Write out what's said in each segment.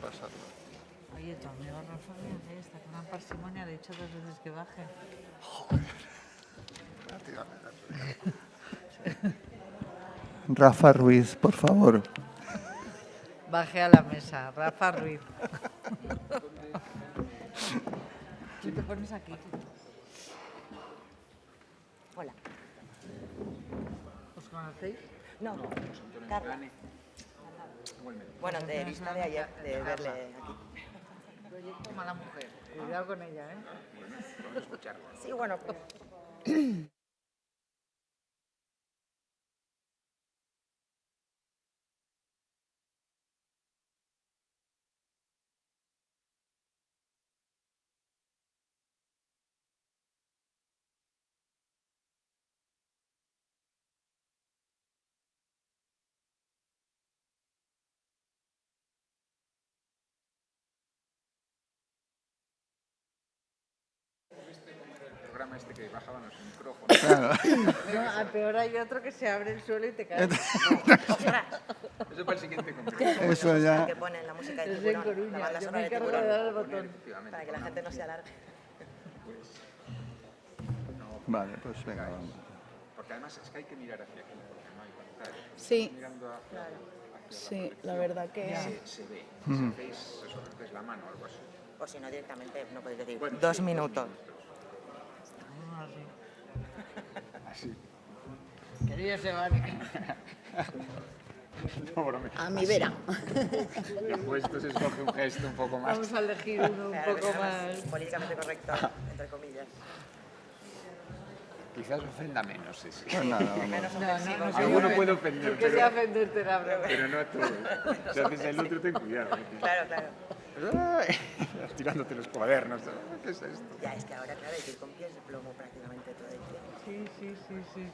pasarlo. Oye, tu amigo Rafa, mira, está con una parsimonia, le he dicho 2 veces que baje. Rafa Ruiz, por favor. Baje a la mesa, Rafa Ruiz. Tú te pones aquí. Hola. ¿Os conocéis? No, Carla. Bueno, de vista de ayer, de verle aquí. Proyecto Mala Mujer. Cuidado con ella, ¿eh? Sí, bueno. Programa este que bajaban los micrófonos. No, peor hay otro que se abre el suelo y te caes. ¡Ostras! Eso para el siguiente congreso. Eso ya. Que ponen la música de Es en Tiburón, la Coruña. banda Yo sonora me de encargo de Tiburón, dar el botón. para que la gente no se alargue. Vale, pues venga, vamos. Porque además es que hay que mirar hacia aquí, porque no hay pantalla. Sí, Mirando hacia sí, la verdad que... se ve. Si veis, eso, es la mano o algo así. O si no, directamente no podéis decir Bueno, 2 sí, minutos. Así. Querido Sebani. No, brome. A mi vera. Los puestos escoge un gesto un poco más. Vamos a elegir uno un Claro, poco que sea más. políticamente correcto, entre comillas. Quizás ofenda menos ese. Pues nada, vamos. Menos No, ofensivo. no, Alguno yo- puede ofender, Yo quería pero, ofenderte la broma. pero no a todos. Si haces el otro, ten cuidado. Claro, claro. Ay, tirándote los cuadernos. ¿Qué es esto? Ya, es que ahora, claro, hay que ir con pies de plomo prácticamente todo el tiempo. Sí.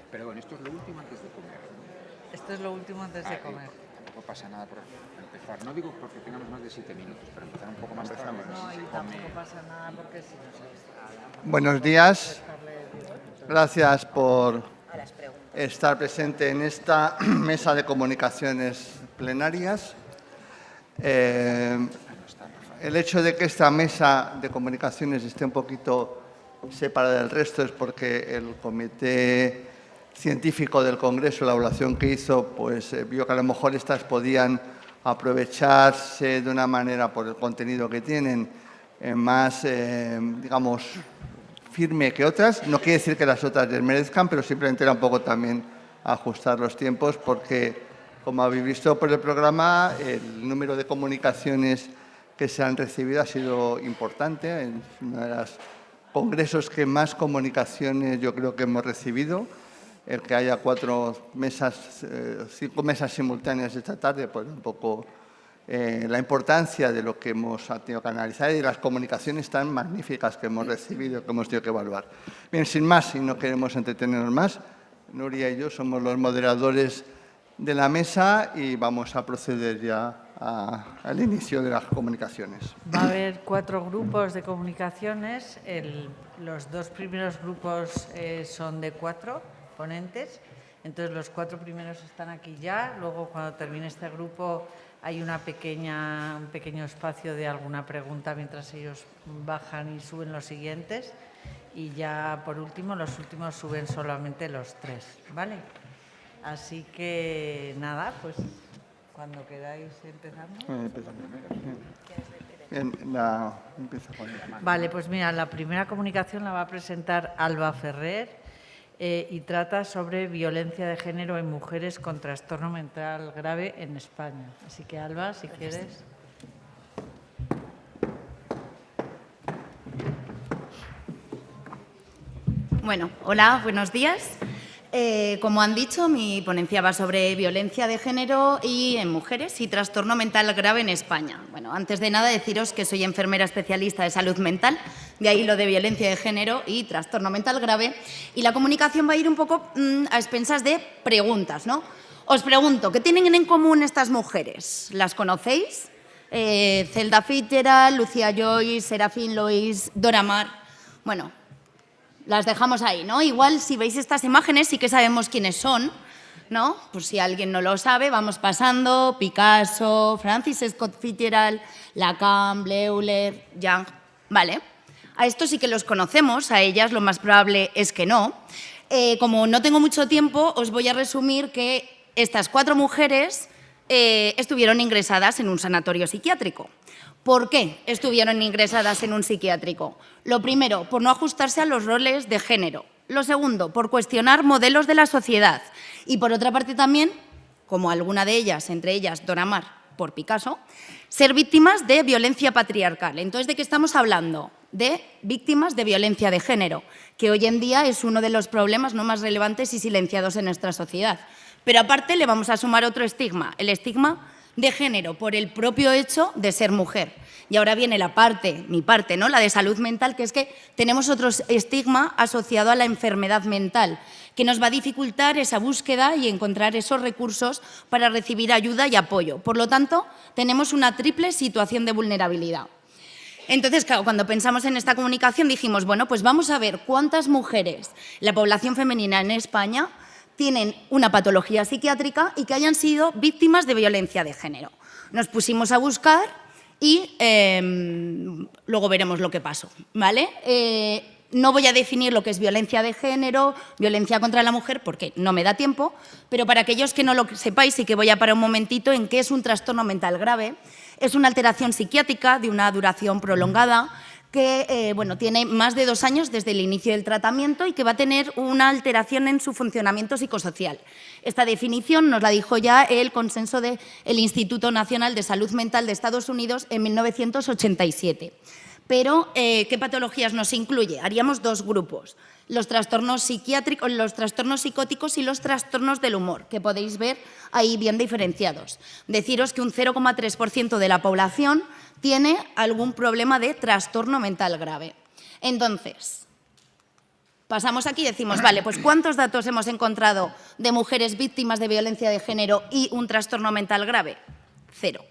Pero bueno, esto es lo último antes de comer, ¿no? Esto es lo último antes de comer. Tampoco pasa nada por empezar. No digo porque tengamos más de 7 minutos, pero empezar un poco más tarde. No, y tampoco pasa nada porque si no se Buenos días. dejarle 10 minutos. Gracias por A las preguntas. estar presente en esta mesa de comunicaciones plenarias. El hecho de que esta mesa de comunicaciones esté un poquito separada del resto es porque el comité científico del Congreso, la evaluación que hizo, pues vio que a lo mejor estas podían aprovecharse de una manera por el contenido que tienen más, digamos, firme que otras. No quiere decir que las otras desmerezcan, pero simplemente era un poco también ajustar los tiempos porque, como habéis visto por el programa, el número de comunicaciones que se han recibido ha sido importante. Es uno de los congresos que más comunicaciones yo creo que hemos recibido. El que haya 5 mesas simultáneas esta tarde, pues un poco la importancia de lo que hemos tenido que analizar y de las comunicaciones tan magníficas que hemos recibido, que hemos tenido que evaluar. Bien, sin más, y no queremos entretenernos más, Nuria y yo somos los moderadores de la mesa y vamos a proceder ya al inicio de las comunicaciones. Va a haber 4 grupos de comunicaciones. Los 2 primeros grupos son de 4 ponentes. Entonces, los 4 primeros están aquí ya. Luego, cuando termine este grupo, hay un pequeño espacio de alguna pregunta mientras ellos bajan y suben los siguientes. Y ya, por último, los últimos suben solamente los 3, ¿vale? Así que, nada, pues cuando queráis empezamos. Bien, empieza con ella. Vale, pues mira, la primera comunicación la va a presentar Alba Ferrer y trata sobre violencia de género en mujeres con trastorno mental grave en España. Así que, Alba, si quieres. Bueno, hola, buenos días. Como han dicho, mi ponencia va sobre violencia de género y en mujeres y trastorno mental grave en España. Bueno, antes de nada deciros que soy enfermera especialista de salud mental, de ahí lo de violencia de género y trastorno mental grave. Y la comunicación va a ir un poco a expensas de preguntas, ¿no? Os pregunto, ¿qué tienen en común estas mujeres? ¿Las conocéis? Zelda Fitzgerald, Lucía Joyce, Serafín Lois, Dora Maar. Bueno, las dejamos ahí, ¿no? Igual, si veis estas imágenes, sí que sabemos quiénes son, ¿no? Pues si alguien no lo sabe, vamos pasando: Picasso, Francis Scott Fitzgerald, Lacan, Bleuler, Young, ¿vale? A estos sí que los conocemos, a ellas lo más probable es que no. Como no tengo mucho tiempo, os voy a resumir que estas 4 mujeres estuvieron ingresadas en un sanatorio psiquiátrico. ¿Por qué estuvieron ingresadas en un psiquiátrico? Lo primero, por no ajustarse a los roles de género. Lo segundo, por cuestionar modelos de la sociedad. Y por otra parte también, como alguna de ellas, entre ellas Dora Maar, por Picasso, ser víctimas de violencia patriarcal. Entonces, ¿de qué estamos hablando? De víctimas de violencia de género, que hoy en día es uno de los problemas no más relevantes y silenciados en nuestra sociedad. Pero aparte le vamos a sumar otro estigma, el estigma de género por el propio hecho de ser mujer. Y ahora viene mi parte, ¿no? La de salud mental, que es que tenemos otro estigma asociado a la enfermedad mental, que nos va a dificultar esa búsqueda y encontrar esos recursos para recibir ayuda y apoyo. Por lo tanto, tenemos una triple situación de vulnerabilidad. Entonces, claro, cuando pensamos en esta comunicación dijimos, bueno, pues vamos a ver cuántas mujeres, la población femenina en España, tienen una patología psiquiátrica y que hayan sido víctimas de violencia de género. Nos pusimos a buscar y luego veremos lo que pasó, ¿vale? No voy a definir lo que es violencia de género, violencia contra la mujer, porque no me da tiempo, pero para aquellos que no lo sepáis, sí que voy a parar un momentito en qué es un trastorno mental grave. Es una alteración psiquiátrica de una duración prolongada que tiene más de 2 años desde el inicio del tratamiento y que va a tener una alteración en su funcionamiento psicosocial. Esta definición nos la dijo ya el consenso del Instituto Nacional de Salud Mental de Estados Unidos en 1987. Pero, ¿qué patologías nos incluye? Haríamos 2 grupos, los trastornos psiquiátricos, los trastornos psicóticos y los trastornos del humor, que podéis ver ahí bien diferenciados. Deciros que un 0,3% de la población tiene algún problema de trastorno mental grave. Entonces, pasamos aquí y decimos, vale, pues ¿cuántos datos hemos encontrado de mujeres víctimas de violencia de género y un trastorno mental grave? 0.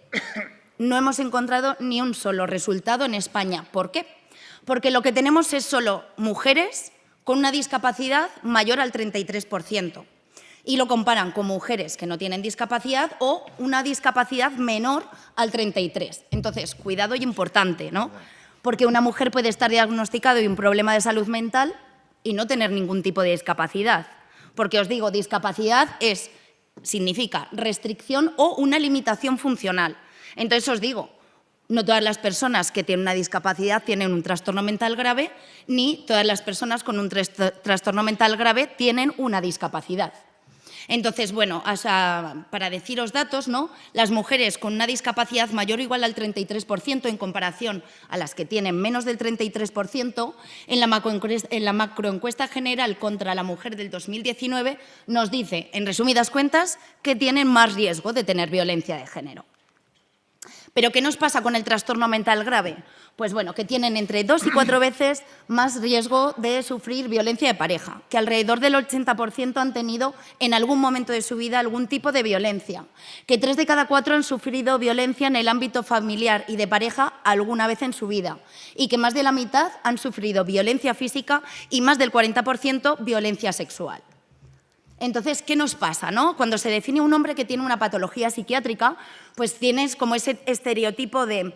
No hemos encontrado ni un solo resultado en España. ¿Por qué? Porque lo que tenemos es solo mujeres con una discapacidad mayor al 33%. Y lo comparan con mujeres que no tienen discapacidad o una discapacidad menor al 33%. Entonces, cuidado y importante, ¿no? Porque una mujer puede estar diagnosticada de un problema de salud mental y no tener ningún tipo de discapacidad. Porque os digo, discapacidad significa restricción o una limitación funcional. Entonces os digo, no todas las personas que tienen una discapacidad tienen un trastorno mental grave, ni todas las personas con un trastorno mental grave tienen una discapacidad. Entonces, bueno, para deciros datos, ¿no? Las mujeres con una discapacidad mayor o igual al 33% en comparación a las que tienen menos del 33%, en la macroencuesta general contra la mujer del 2019 nos dice, en resumidas cuentas, que tienen más riesgo de tener violencia de género. ¿Pero qué nos pasa con el trastorno mental grave? Pues bueno, que tienen entre 2 y 4 veces más riesgo de sufrir violencia de pareja, que alrededor del 80% han tenido en algún momento de su vida algún tipo de violencia, que 3 de cada 4 han sufrido violencia en el ámbito familiar y de pareja alguna vez en su vida, y que más de la mitad han sufrido violencia física y más del 40% violencia sexual. Entonces, ¿qué nos pasa, no? Cuando se define un hombre que tiene una patología psiquiátrica, pues tienes como ese estereotipo de,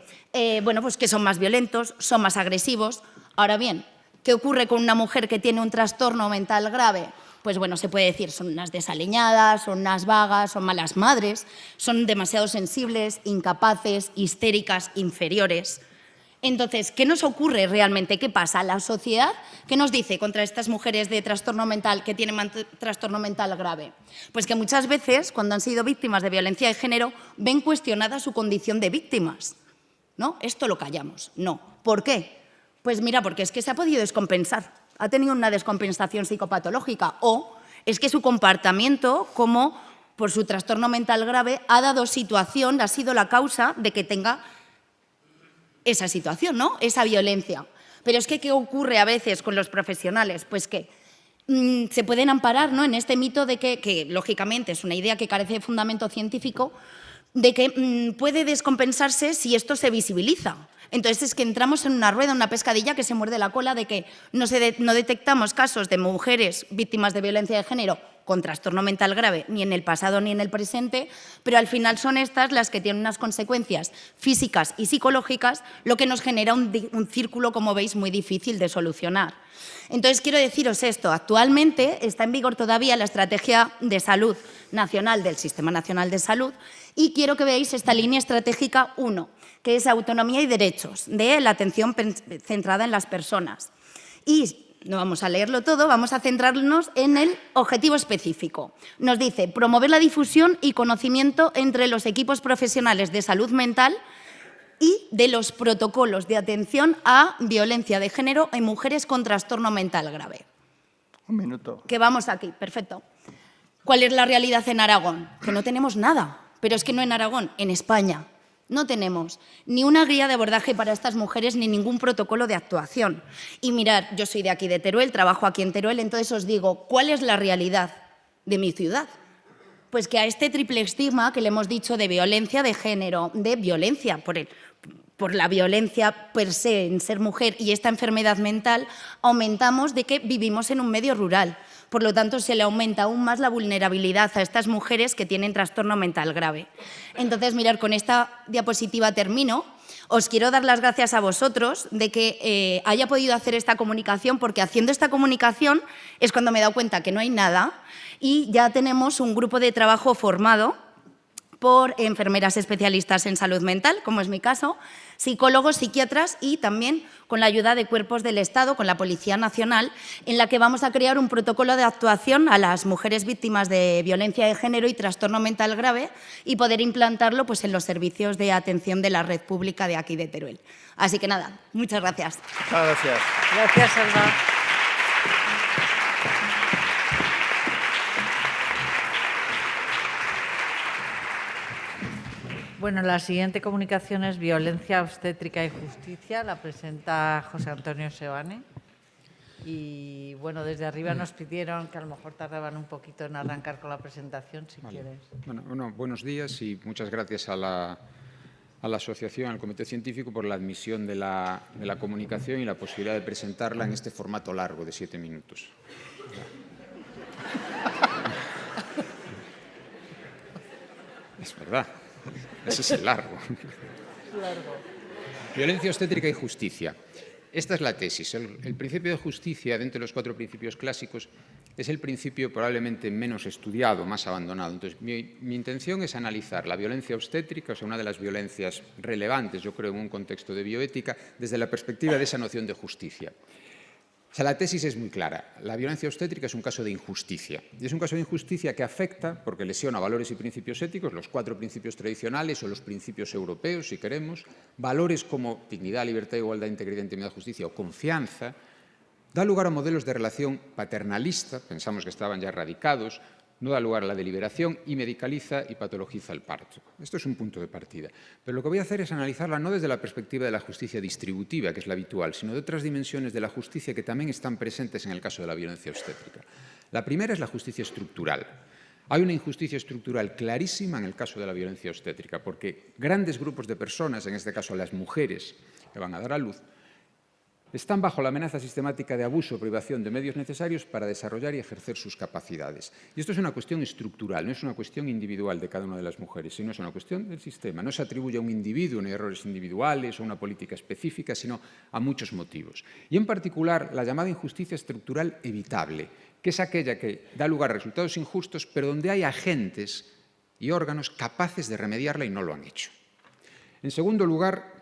pues que son más violentos, son más agresivos. Ahora bien, ¿qué ocurre con una mujer que tiene un trastorno mental grave? Pues bueno, se puede decir, son unas desaliñadas, son unas vagas, son malas madres, son demasiado sensibles, incapaces, histéricas, inferiores. Entonces, ¿qué nos ocurre realmente? ¿Qué pasa? La sociedad, ¿qué nos dice contra estas mujeres de trastorno mental que tienen trastorno mental grave? Pues que muchas veces, cuando han sido víctimas de violencia de género, ven cuestionada su condición de víctimas. ¿No? Esto lo callamos. No. ¿Por qué? Pues mira, porque es que se ha podido descompensar. Ha tenido una descompensación psicopatológica o es que su comportamiento, como por su trastorno mental grave, ha sido la causa de que tenga esa situación, ¿no? Esa violencia. Pero es que, ¿qué ocurre a veces con los profesionales? Pues que se pueden amparar, ¿no?, en este mito de que lógicamente es una idea que carece de fundamento científico, de que puede descompensarse si esto se visibiliza. Entonces es que entramos en una rueda, una pescadilla que se muerde la cola de que no detectamos casos de mujeres víctimas de violencia de género con trastorno mental grave ni en el pasado ni en el presente, pero al final son estas las que tienen unas consecuencias físicas y psicológicas, lo que nos genera un círculo, como veis, muy difícil de solucionar. Entonces, quiero deciros esto, actualmente está en vigor todavía la Estrategia de Salud Nacional del Sistema Nacional de Salud y quiero que veáis esta línea estratégica 1, que es autonomía y derechos, de la atención centrada en las personas. Y no vamos a leerlo todo, vamos a centrarnos en el objetivo específico. Nos dice promover la difusión y conocimiento entre los equipos profesionales de salud mental y de los protocolos de atención a violencia de género en mujeres con trastorno mental grave. Un minuto. Que vamos aquí, perfecto. ¿Cuál es la realidad en Aragón? Que no tenemos nada, pero es que no en Aragón, en España. No tenemos ni una guía de abordaje para estas mujeres ni ningún protocolo de actuación. Y mirad, yo soy de aquí de Teruel, trabajo aquí en Teruel, entonces os digo, ¿cuál es la realidad de mi ciudad? Pues que a este triple estigma que le hemos dicho de violencia de género, de violencia por la violencia per se en ser mujer y esta enfermedad mental, aumentamos de que vivimos en un medio rural. Por lo tanto, se le aumenta aún más la vulnerabilidad a estas mujeres que tienen trastorno mental grave. Entonces, mirad, con esta diapositiva termino. Os quiero dar las gracias a vosotros de que haya podido hacer esta comunicación, porque haciendo esta comunicación es cuando me he dado cuenta que no hay nada y ya tenemos un grupo de trabajo formado por enfermeras especialistas en salud mental, como es mi caso, psicólogos, psiquiatras y también con la ayuda de cuerpos del Estado, con la Policía Nacional, en la que vamos a crear un protocolo de actuación a las mujeres víctimas de violencia de género y trastorno mental grave y poder implantarlo pues, en los servicios de atención de la red pública de aquí de Teruel. Así que nada, muchas gracias. Muchas gracias. Gracias, Alba. Bueno, la siguiente comunicación es Violencia Obstétrica y Justicia. La presenta José Antonio Seoane. Y bueno, desde arriba nos pidieron que a lo mejor tardaban un poquito en arrancar con la presentación, si quieres. Bueno, buenos días y muchas gracias a la asociación, al comité científico, por la admisión de la comunicación y la posibilidad de presentarla en este formato largo de 7 minutos. Es verdad. Ese es el largo. Violencia obstétrica y justicia. Esta es la tesis. El principio de justicia, dentro de los 4 principios clásicos, es el principio probablemente menos estudiado, más abandonado. Entonces, mi intención es analizar la violencia obstétrica, o sea, una de las violencias relevantes, yo creo, en un contexto de bioética, desde la perspectiva de esa noción de justicia. O sea, la tesis es muy clara. La violencia obstétrica es un caso de injusticia. Y es un caso de injusticia que afecta, porque lesiona valores y principios éticos, los 4 principios tradicionales o los principios europeos, si queremos, valores como dignidad, libertad, igualdad, integridad, intimidad, justicia o confianza, da lugar a modelos de relación paternalista, pensamos que estaban ya erradicados, no da lugar a la deliberación y medicaliza y patologiza el parto. Esto es un punto de partida. Pero lo que voy a hacer es analizarla no desde la perspectiva de la justicia distributiva, que es la habitual, sino de otras dimensiones de la justicia que también están presentes en el caso de la violencia obstétrica. La primera es la justicia estructural. Hay una injusticia estructural clarísima en el caso de la violencia obstétrica, porque grandes grupos de personas, en este caso las mujeres que van a dar a luz, están bajo la amenaza sistemática de abuso o privación de medios necesarios para desarrollar y ejercer sus capacidades. Y esto es una cuestión estructural, no es una cuestión individual de cada una de las mujeres, sino es una cuestión del sistema. No se atribuye a un individuo ni errores individuales o una política específica, sino a muchos motivos. Y en particular, la llamada injusticia estructural evitable, que es aquella que da lugar a resultados injustos, pero donde hay agentes y órganos capaces de remediarla y no lo han hecho. En segundo lugar,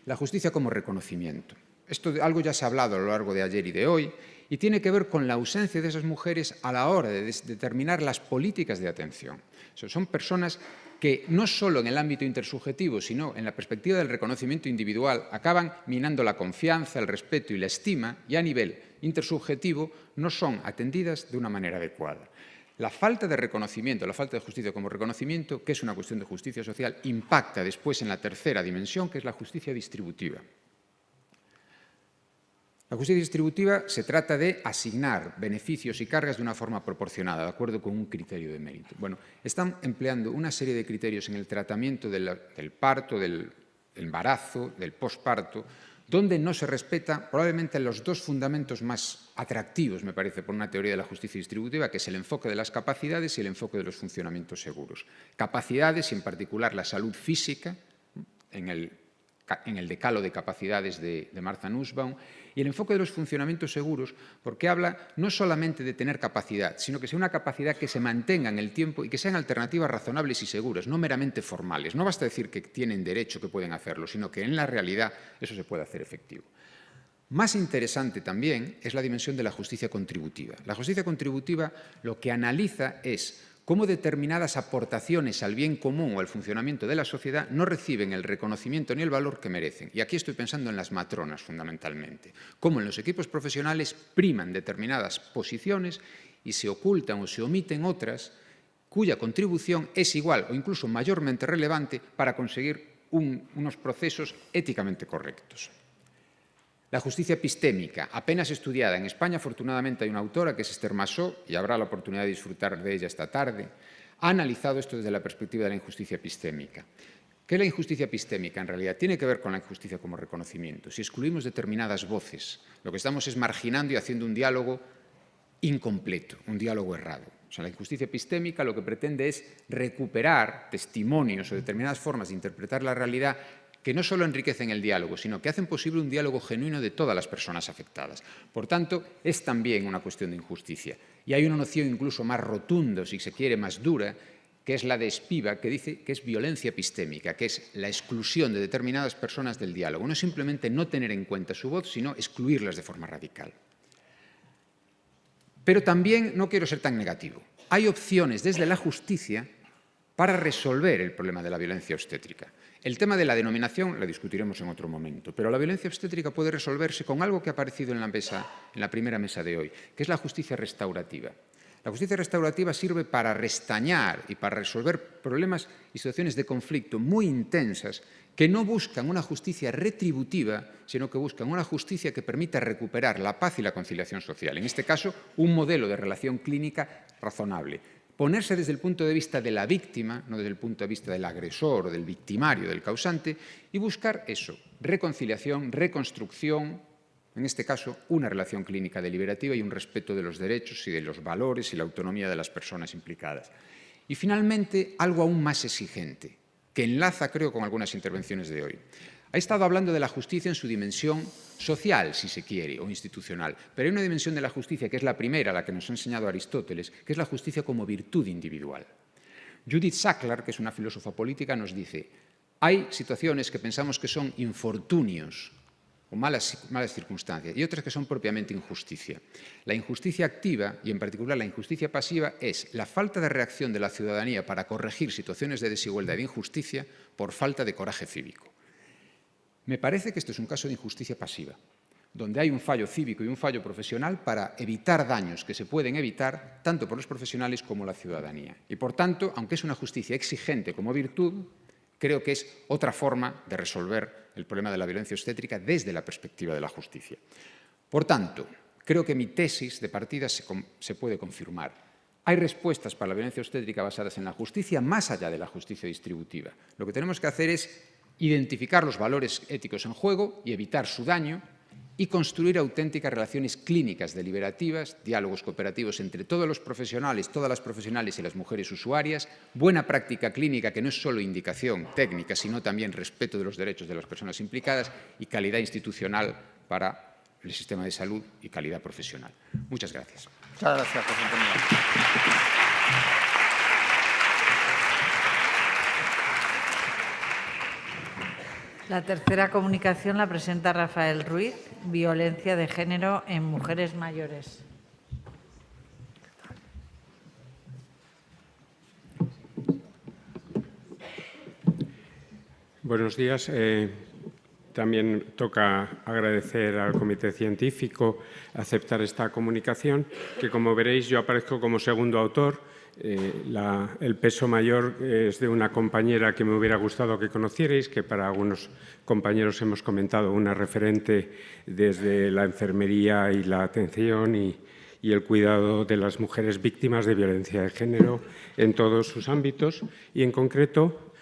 la justicia como reconocimiento. Esto algo ya se ha hablado a lo largo de ayer y de hoy y tiene que ver con la ausencia de esas mujeres a la hora de determinar las políticas de atención. O sea, son personas que no solo en el ámbito intersubjetivo, sino en la perspectiva del reconocimiento individual, acaban minando la confianza, el respeto y la estima y a nivel intersubjetivo no son atendidas de una manera adecuada. La falta de reconocimiento, la falta de justicia como reconocimiento, que es una cuestión de justicia social, impacta después en la tercera dimensión, que es la justicia distributiva. La justicia distributiva se trata de asignar beneficios y cargas de una forma proporcionada, de acuerdo con un criterio de mérito. Bueno, están empleando una serie de criterios en el tratamiento del parto, del embarazo, del posparto, donde no se respeta probablemente los dos fundamentos más atractivos, me parece, por una teoría de la justicia distributiva, que es el enfoque de las capacidades y el enfoque de los funcionamientos seguros. Capacidades y, en particular, la salud física, en el decálogo de capacidades de Martha Nussbaum, y el enfoque de los funcionamientos seguros, porque habla no solamente de tener capacidad, sino que sea una capacidad que se mantenga en el tiempo y que sean alternativas razonables y seguras, no meramente formales. No basta decir que tienen derecho, que pueden hacerlo, sino que en la realidad eso se puede hacer efectivo. Más interesante también es la dimensión de la justicia contributiva. La justicia contributiva lo que analiza es cómo determinadas aportaciones al bien común o al funcionamiento de la sociedad no reciben el reconocimiento ni el valor que merecen. Y aquí estoy pensando en las matronas, fundamentalmente. Cómo en los equipos profesionales priman determinadas posiciones y se ocultan o se omiten otras cuya contribución es igual o incluso mayormente relevante para conseguir unos procesos éticamente correctos. La justicia epistémica, apenas estudiada en España, afortunadamente hay una autora que es Esther Massó, y habrá la oportunidad de disfrutar de ella esta tarde, ha analizado esto desde la perspectiva de la injusticia epistémica. ¿Qué es la injusticia epistémica? En realidad tiene que ver con la injusticia como reconocimiento. Si excluimos determinadas voces, lo que estamos es marginando y haciendo un diálogo incompleto, un diálogo errado. O sea, la injusticia epistémica lo que pretende es recuperar testimonios o determinadas formas de interpretar la realidad que no solo enriquecen el diálogo, sino que hacen posible un diálogo genuino de todas las personas afectadas. Por tanto, es también una cuestión de injusticia. Y hay una noción incluso más rotunda, si se quiere, más dura, que es la de Spivak, que dice que es violencia epistémica, que es la exclusión de determinadas personas del diálogo. No es simplemente no tener en cuenta su voz, sino excluirlas de forma radical. Pero también no quiero ser tan negativo. Hay opciones desde la justicia para resolver el problema de la violencia obstétrica. El tema de la denominación la discutiremos en otro momento, pero la violencia obstétrica puede resolverse con algo que ha aparecido en la primera mesa de hoy, que es la justicia restaurativa. La justicia restaurativa sirve para restañar y para resolver problemas y situaciones de conflicto muy intensas que no buscan una justicia retributiva, sino que buscan una justicia que permita recuperar la paz y la conciliación social. En este caso, un modelo de relación clínica razonable. Ponerse desde el punto de vista de la víctima, no desde el punto de vista del agresor o del victimario, del causante, y buscar eso, reconciliación, reconstrucción, en este caso, una relación clínica deliberativa y un respeto de los derechos y de los valores y la autonomía de las personas implicadas. Y, finalmente, algo aún más exigente, que enlaza, creo, con algunas intervenciones de hoy. Ha estado hablando de la justicia en su dimensión social, si se quiere, o institucional, pero hay una dimensión de la justicia que es la primera, la que nos ha enseñado Aristóteles, que es la justicia como virtud individual. Judith Sackler, que es una filósofa política, nos dice: hay situaciones que pensamos que son infortunios o malas circunstancias y otras que son propiamente injusticia. La injusticia activa, y en particular la injusticia pasiva, es la falta de reacción de la ciudadanía para corregir situaciones de desigualdad e injusticia por falta de coraje cívico. Me parece que esto es un caso de injusticia pasiva, donde hay un fallo cívico y un fallo profesional para evitar daños que se pueden evitar tanto por los profesionales como la ciudadanía. Y, por tanto, aunque es una justicia exigente como virtud, creo que es otra forma de resolver el problema de la violencia obstétrica desde la perspectiva de la justicia. Por tanto, creo que mi tesis de partida se puede confirmar. Hay respuestas para la violencia obstétrica basadas en la justicia más allá de la justicia distributiva. Lo que tenemos que hacer es identificar los valores éticos en juego y evitar su daño y construir auténticas relaciones clínicas deliberativas, diálogos cooperativos entre todos los profesionales, todas las profesionales y las mujeres usuarias, buena práctica clínica que no es solo indicación técnica, sino también respeto de los derechos de las personas implicadas y calidad institucional para el sistema de salud y calidad profesional. Muchas gracias. Muchas gracias, José Antonio. La tercera comunicación la presenta Rafael Ruiz, violencia de género en mujeres mayores. Buenos días. También toca agradecer al Comité Científico aceptar esta comunicación, que, como veréis, yo aparezco como segundo autor. El peso mayor es de una compañera que me hubiera gustado que conocierais, que para algunos compañeros hemos comentado, una referente desde la enfermería y la atención y el cuidado de las mujeres víctimas de violencia de género en todos sus ámbitos. Y, en concreto,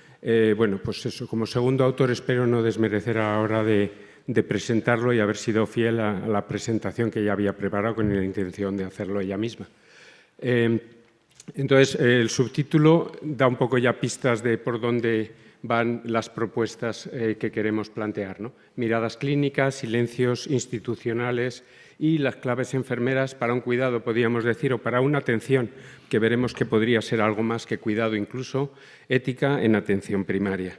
bueno, pues eso, como segundo autor espero no desmerecer a la hora de de presentarlo y haber sido fiel a la presentación que ella había preparado con la intención de hacerlo ella misma. Entonces, el subtítulo da un poco ya pistas de por dónde van las propuestas que queremos plantear, ¿no? Miradas clínicas, silencios institucionales y las claves enfermeras para un cuidado, podríamos decir, o para una atención, que veremos que podría ser algo más que cuidado, incluso ética en atención primaria.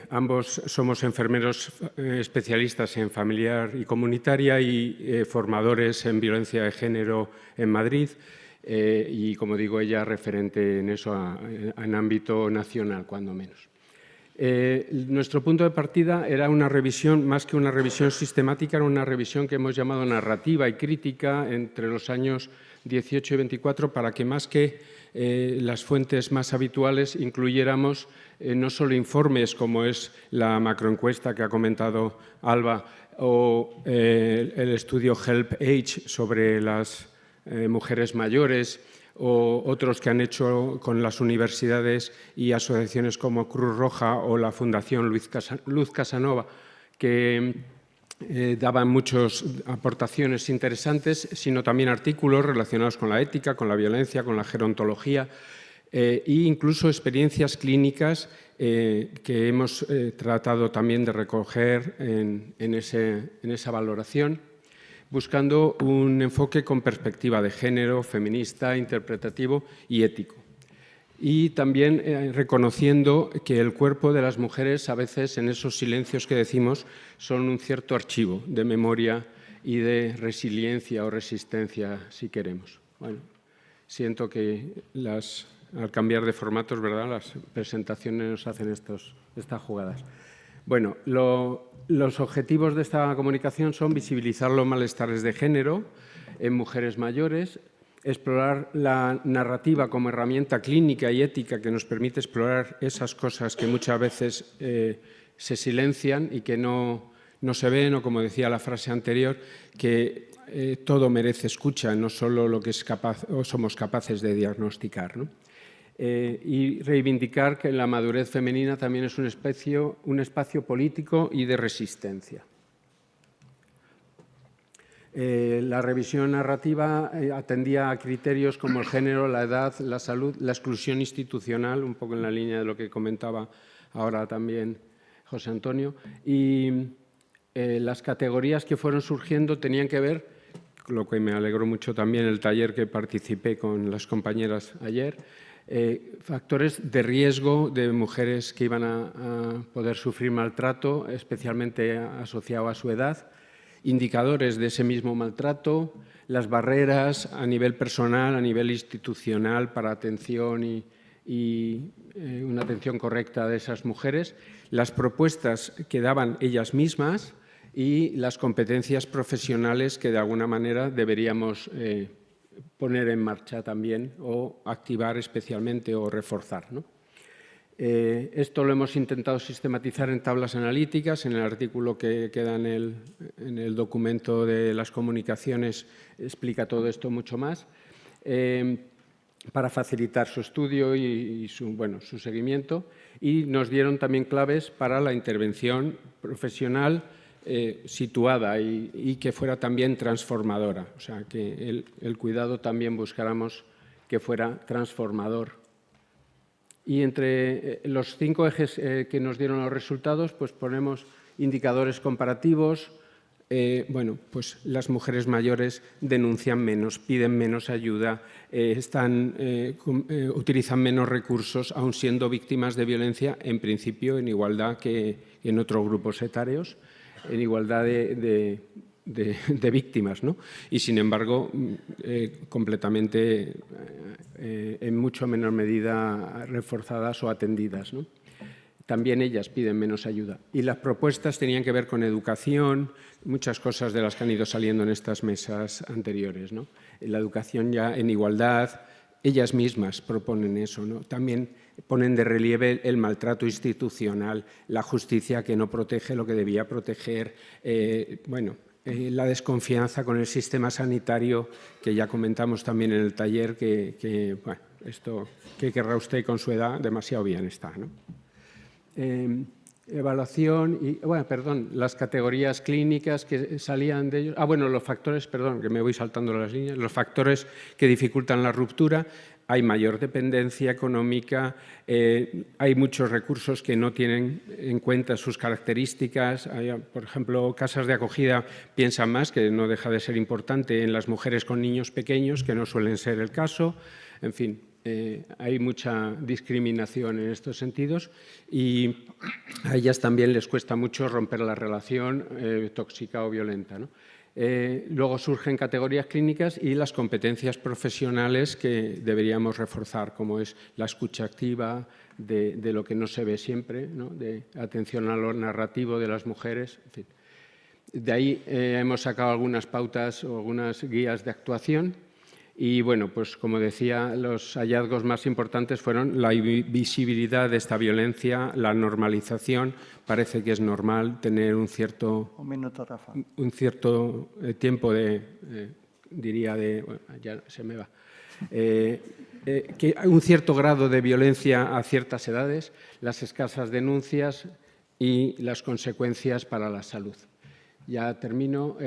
Ambos somos enfermeros especialistas en familiar y comunitaria y formadores en violencia de género en Madrid. Y, como digo, ella referente en eso en ámbito nacional, cuando menos. Nuestro punto de partida era una revisión, más que una revisión sistemática, era una revisión que hemos llamado narrativa y crítica entre los años 18 y 24, para que más que las fuentes más habituales incluyéramos no solo informes como es la macroencuesta que ha comentado Alba o el estudio Help Age sobre las mujeres mayores o otros que han hecho con las universidades y asociaciones como Cruz Roja o la Fundación Luz Casanova, que daban muchas aportaciones interesantes, sino también artículos relacionados con la ética, con la violencia, con la gerontología e incluso experiencias clínicas que hemos tratado también de recoger en esa valoración, buscando un enfoque con perspectiva de género, feminista, interpretativo y ético. Y también reconociendo que el cuerpo de las mujeres, a veces en esos silencios que decimos, son un cierto archivo de memoria y de resiliencia o resistencia, si queremos. Bueno, siento que al cambiar de formatos, ¿verdad?, las presentaciones nos hacen estas jugadas. Bueno, los objetivos de esta comunicación son visibilizar los malestares de género en mujeres mayores, explorar la narrativa como herramienta clínica y ética que nos permite explorar esas cosas que muchas veces se silencian y que no se ven, o como decía la frase anterior, que todo merece escucha, no solo lo que somos capaces de diagnosticar, ¿no? Y reivindicar que la madurez femenina también es un espacio político y de resistencia. La revisión narrativa atendía a criterios como el género, la edad, la salud, la exclusión institucional, un poco en la línea de lo que comentaba ahora también José Antonio, y las categorías que fueron surgiendo tenían que ver, lo que me alegró mucho también el taller que participé con las compañeras ayer, factores de riesgo de mujeres que iban a poder sufrir maltrato, especialmente asociado a su edad, indicadores de ese mismo maltrato, las barreras a nivel personal, a nivel institucional para atención y una atención correcta de esas mujeres, las propuestas que daban ellas mismas y las competencias profesionales que de alguna manera deberíamos poner en marcha también o activar especialmente o reforzar, ¿no? Esto lo hemos intentado sistematizar en tablas analíticas. En el artículo que queda en el documento de las comunicaciones explica todo esto mucho más, para facilitar su estudio y su seguimiento. Y nos dieron también claves para la intervención profesional situada y que fuera también transformadora, o sea, que el cuidado también buscáramos que fuera transformador. Y entre los 5 ejes que nos dieron los resultados, pues ponemos indicadores comparativos. Pues las mujeres mayores denuncian menos, piden menos ayuda, utilizan menos recursos, aun siendo víctimas de violencia, en principio en igualdad que en otros grupos etarios, en igualdad de víctimas, ¿no? Y, sin embargo, completamente, en mucho menor medida, reforzadas o atendidas, ¿no? También ellas piden menos ayuda. Y las propuestas tenían que ver con educación, muchas cosas de las que han ido saliendo en estas mesas anteriores, ¿no? La educación ya en igualdad, ellas mismas proponen eso, ¿no? También ponen de relieve el maltrato institucional, la justicia que no protege lo que debía proteger, la desconfianza con el sistema sanitario, que ya comentamos también en el taller, esto que querrá usted con su edad, demasiado bien está, ¿no? evaluación y, las categorías clínicas que salían de ellos. Bueno, los factores, perdón, que me voy saltando las líneas, los factores que dificultan la ruptura. Hay mayor dependencia económica, hay muchos recursos que no tienen en cuenta sus características. Por ejemplo, casas de acogida piensan más, que no deja de ser importante, en las mujeres con niños pequeños, que no suelen ser el caso. En fin, hay mucha discriminación en estos sentidos y a ellas también les cuesta mucho romper la relación tóxica o violenta, ¿no? Luego surgen categorías clínicas y las competencias profesionales que deberíamos reforzar, como es la escucha activa, de lo que no se ve siempre, ¿no? De atención a lo narrativo de las mujeres. En fin. De ahí hemos sacado algunas pautas o algunas guías de actuación. Y, bueno, pues como decía, los hallazgos más importantes fueron la visibilidad de esta violencia, la normalización. Parece que es normal tener un cierto tiempo ya se me va. Que hay un cierto grado de violencia a ciertas edades, las escasas denuncias y las consecuencias para la salud. Ya termino.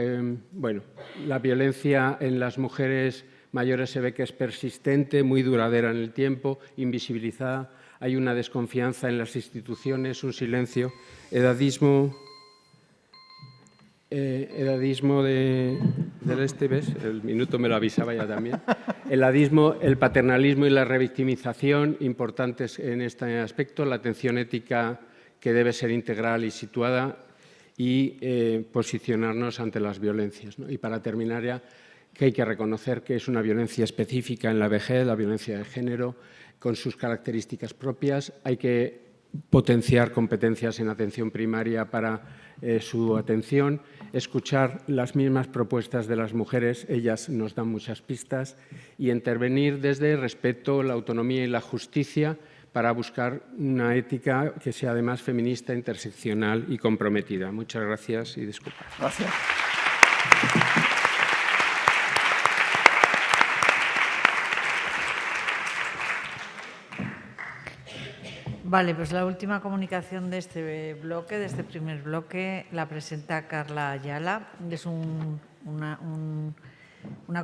La violencia en las mujeres mayores se ve que es persistente, muy duradera en el tiempo, invisibilizada. Hay una desconfianza en las instituciones, un silencio, edadismo del ¿ves? El minuto me lo avisaba ya también. Edadismo, el paternalismo y la revictimización, importantes en este aspecto, la atención ética que debe ser integral y situada y posicionarnos ante las violencias, ¿no? Y para terminar ya, que hay que reconocer que es una violencia específica en la vejez, la violencia de género, con sus características propias. Hay que potenciar competencias en atención primaria para su atención, escuchar las mismas propuestas de las mujeres, ellas nos dan muchas pistas, y intervenir desde el respeto, la autonomía y la justicia para buscar una ética que sea además feminista, interseccional y comprometida. Muchas gracias y disculpad. Gracias. Vale, pues la última comunicación de este bloque, de este primer bloque, la presenta Carla Ayala. Es una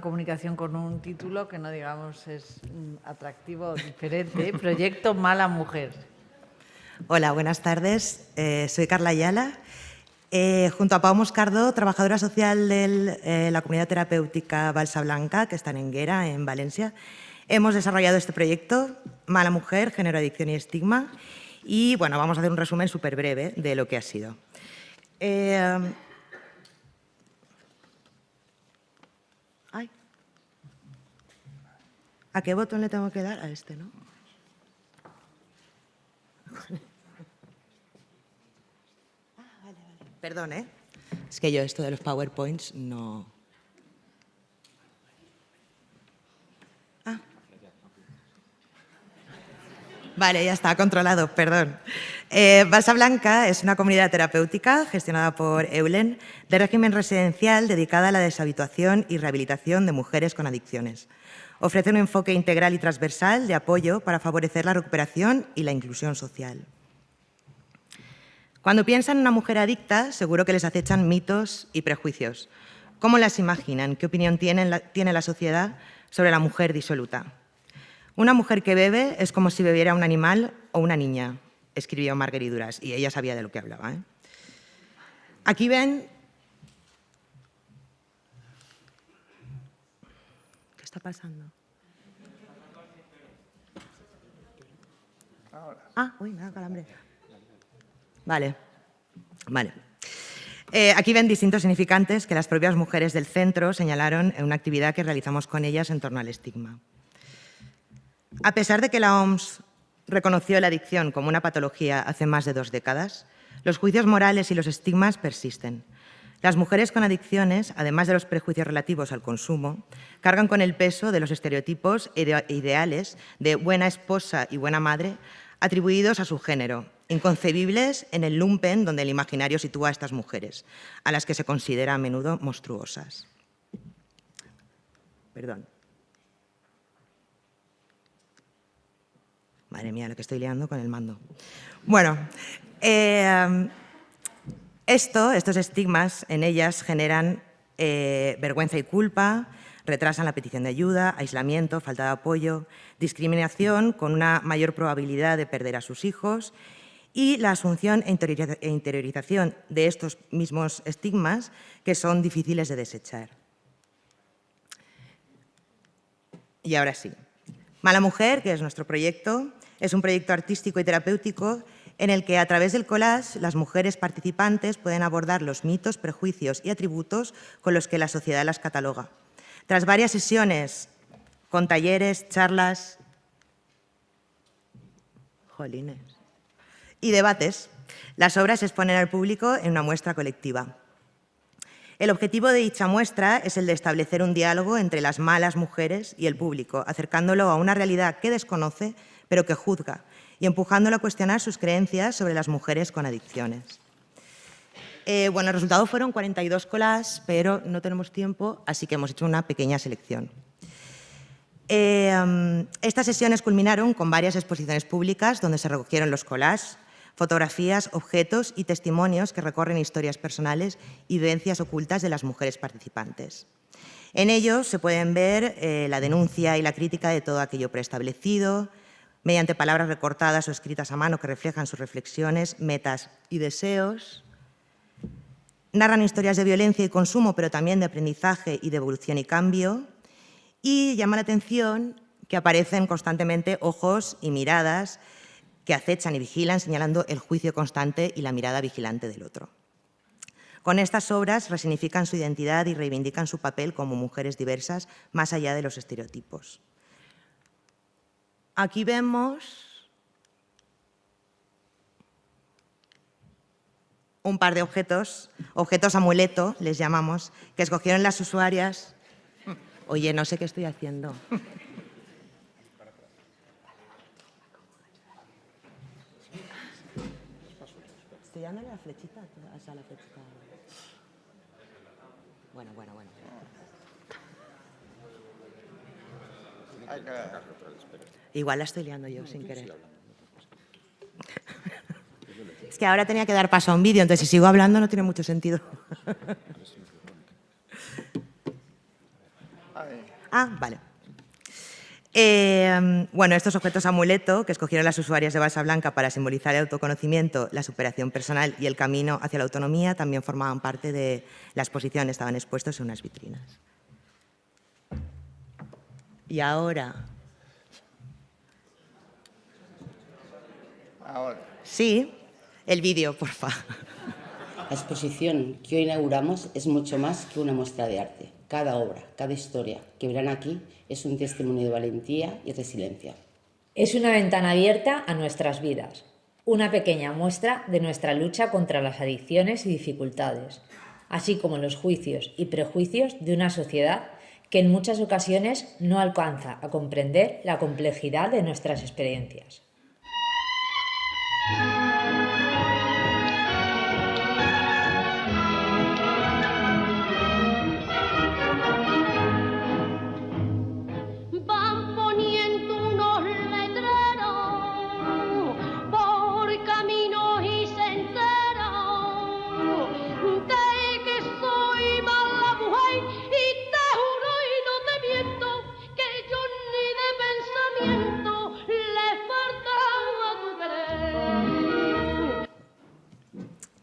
comunicación con un título que no digamos es atractivo o diferente, Proyecto Mala Mujer. Hola, buenas tardes. Soy Carla Ayala. Junto a Pau Moscardo, trabajadora social de la comunidad terapéutica Balsa Blanca, que está en Enguera, en Valencia, hemos desarrollado este proyecto, Mala Mujer, Género, Adicción y Estigma, y bueno, vamos a hacer un resumen súper breve de lo que ha sido. ¿A qué botón le tengo que dar? A este, ¿no? Vale. Perdón, ¿eh? Es que yo esto de los PowerPoints no... Vale, ya está, controlado, perdón. Balsa Blanca es una comunidad terapéutica gestionada por Eulen de régimen residencial dedicada a la deshabituación y rehabilitación de mujeres con adicciones. Ofrece un enfoque integral y transversal de apoyo para favorecer la recuperación y la inclusión social. Cuando piensan en una mujer adicta, seguro que les acechan mitos y prejuicios. ¿Cómo las imaginan? ¿Qué opinión tiene la sociedad sobre la mujer disoluta? Una mujer que bebe es como si bebiera un animal o una niña, escribió Marguerite Duras, y ella sabía de lo que hablaba, ¿eh? Aquí ven... ¿Qué está pasando? Uy, me da calambre. Vale. Aquí ven distintos significantes que las propias mujeres del centro señalaron en una actividad que realizamos con ellas en torno al estigma. A pesar de que la OMS reconoció la adicción como una patología hace más de 2 décadas, los juicios morales y los estigmas persisten. Las mujeres con adicciones, además de los prejuicios relativos al consumo, cargan con el peso de los estereotipos e ideales de buena esposa y buena madre atribuidos a su género, inconcebibles en el lumpen donde el imaginario sitúa a estas mujeres, a las que se considera a menudo monstruosas. Perdón. Madre mía, lo que estoy liando con el mando. Bueno, estos estigmas en ellas generan vergüenza y culpa, retrasan la petición de ayuda, aislamiento, falta de apoyo, discriminación con una mayor probabilidad de perder a sus hijos y la asunción e interiorización de estos mismos estigmas que son difíciles de desechar. Y ahora sí, Mala Mujer, que es nuestro proyecto, es un proyecto artístico y terapéutico en el que a través del collage las mujeres participantes pueden abordar los mitos, prejuicios y atributos con los que la sociedad las cataloga. Tras varias sesiones con talleres, charlas y debates, las obras se exponen al público en una muestra colectiva. El objetivo de dicha muestra es el de establecer un diálogo entre las malas mujeres y el público, acercándolo a una realidad que desconoce, pero que juzga, y empujándolo a cuestionar sus creencias sobre las mujeres con adicciones. Bueno, el resultado fueron 42 collages, pero no tenemos tiempo, así que hemos hecho una pequeña selección. Estas sesiones culminaron con varias exposiciones públicas donde se recogieron los collages, fotografías, objetos y testimonios que recorren historias personales y vivencias ocultas de las mujeres participantes. En ellos se pueden ver la denuncia y la crítica de todo aquello preestablecido, mediante palabras recortadas o escritas a mano que reflejan sus reflexiones, metas y deseos. Narran historias de violencia y consumo, pero también de aprendizaje y de evolución y cambio. Y llama la atención que aparecen constantemente ojos y miradas que acechan y vigilan, señalando el juicio constante y la mirada vigilante del otro. Con estas obras resignifican su identidad y reivindican su papel como mujeres diversas, más allá de los estereotipos. Aquí vemos un par de objetos amuleto, les llamamos, que escogieron las usuarias. Oye, no sé qué estoy haciendo. Estoy dándole la flechita, o sea, la flechita. Bueno. Igual la estoy liando yo sin querer. Es que ahora tenía que dar paso a un vídeo, entonces si sigo hablando no tiene mucho sentido. Vale. Bueno, estos objetos amuleto que escogieron las usuarias de Balsa Blanca para simbolizar el autoconocimiento, la superación personal y el camino hacia la autonomía también formaban parte de la exposición, estaban expuestos en unas vitrinas. Y ahora... Sí, el vídeo, porfa. La exposición que hoy inauguramos es mucho más que una muestra de arte. Cada obra, cada historia que verán aquí es un testimonio de valentía y resiliencia. Es una ventana abierta a nuestras vidas, una pequeña muestra de nuestra lucha contra las adicciones y dificultades, así como los juicios y prejuicios de una sociedad que en muchas ocasiones no alcanza a comprender la complejidad de nuestras experiencias.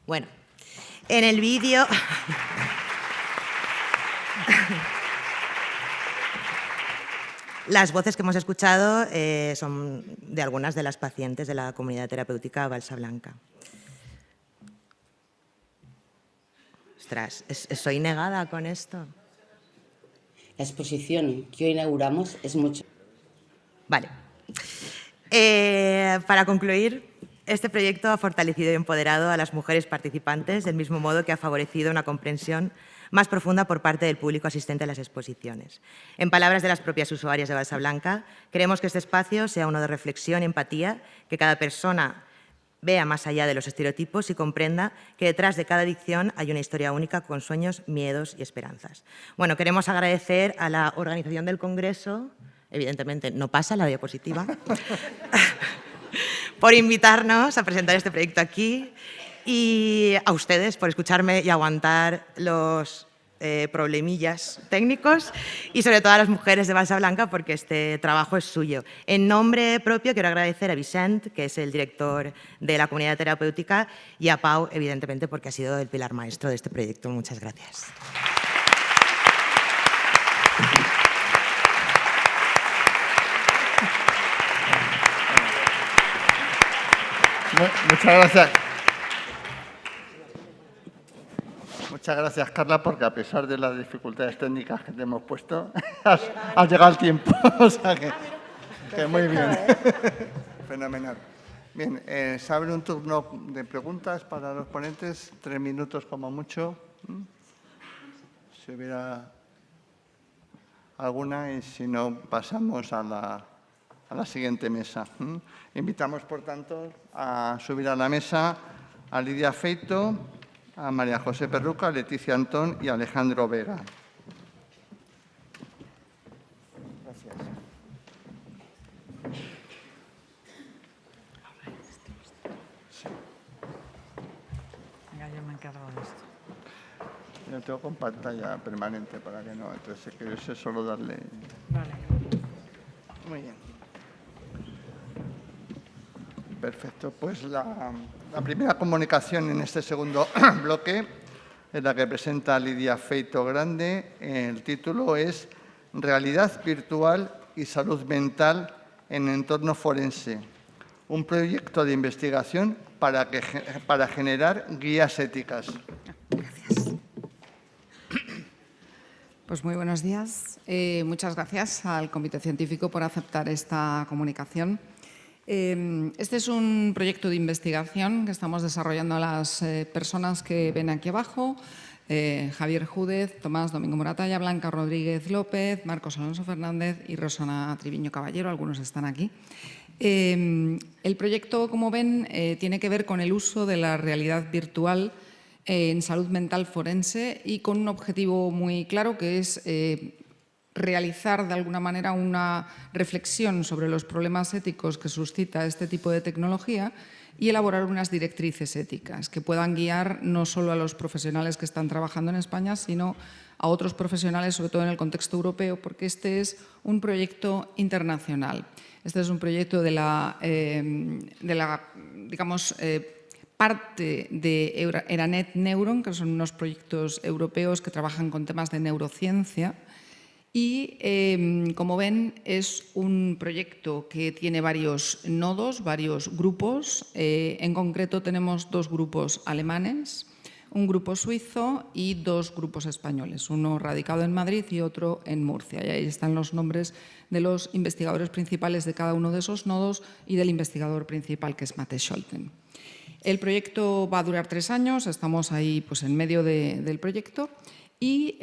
Bueno, en el vídeo... Las voces que hemos escuchado son de algunas de las pacientes de la comunidad terapéutica Balsa Blanca. Ostras, soy negada con esto. La exposición que hoy inauguramos es mucho... Vale. Para concluir, este proyecto ha fortalecido y empoderado a las mujeres participantes del mismo modo que ha favorecido una comprensión más profunda por parte del público asistente a las exposiciones. En palabras de las propias usuarias de Balsa Blanca, queremos que este espacio sea uno de reflexión y empatía, que cada persona vea más allá de los estereotipos y comprenda que detrás de cada adicción hay una historia única con sueños, miedos y esperanzas. Bueno, queremos agradecer a la organización del Congreso, evidentemente no pasa la diapositiva, por invitarnos a presentar este proyecto aquí y a ustedes por escucharme y aguantar los problemillas técnicos y sobre todo a las mujeres de Balsa Blanca porque este trabajo es suyo. En nombre propio quiero agradecer a Vicent, que es el director de la comunidad terapéutica, y a Pau, evidentemente, porque ha sido el pilar maestro de este proyecto. Muchas gracias. Muchas gracias. Muchas gracias, Carla, porque a pesar de las dificultades técnicas que te hemos puesto, has llegado al tiempo. O sea que muy bien. Fenomenal. Bien, se abre un turno de preguntas para los ponentes, 3 minutos como mucho. Si hubiera alguna, y si no, pasamos a la siguiente mesa. Invitamos, por tanto, a subir a la mesa a Lidia Feito, a María José Perruca, a Leticia Antón y a Alejandro Vega. Gracias. Venga, yo me encargo de esto. Yo tengo con pantalla permanente para que no, entonces que es solo darle... Vale. Muy bien. Perfecto. Pues la primera comunicación en este segundo bloque es la que presenta Lidia Feito Grande. El título es Realidad virtual y salud mental en entorno forense. Un proyecto de investigación para generar guías éticas. Gracias. Pues muy buenos días. Muchas gracias al Comité Científico por aceptar esta comunicación. Este es un proyecto de investigación que estamos desarrollando a las personas que ven aquí abajo. Javier Júdez, Tomás Domingo Moratalla, Blanca Rodríguez López, Marcos Alonso Fernández y Rosana Triviño Caballero, algunos están aquí. El proyecto, como ven, tiene que ver con el uso de la realidad virtual en salud mental forense y con un objetivo muy claro que es realizar de alguna manera una reflexión sobre los problemas éticos que suscita este tipo de tecnología y elaborar unas directrices éticas que puedan guiar no solo a los profesionales que están trabajando en España, sino a otros profesionales, sobre todo en el contexto europeo, porque este es un proyecto internacional. Este es un proyecto de la parte de Eranet Neuron, que son unos proyectos europeos que trabajan con temas de neurociencia. Y, como ven, es un proyecto que tiene varios nodos, varios grupos. En concreto tenemos 2 grupos alemanes, un grupo suizo y 2 grupos españoles, uno radicado en Madrid y otro en Murcia. Y ahí están los nombres de los investigadores principales de cada uno de esos nodos y del investigador principal, que es Mate Scholten. El proyecto va a durar 3 años, estamos ahí pues, en medio del proyecto. Y,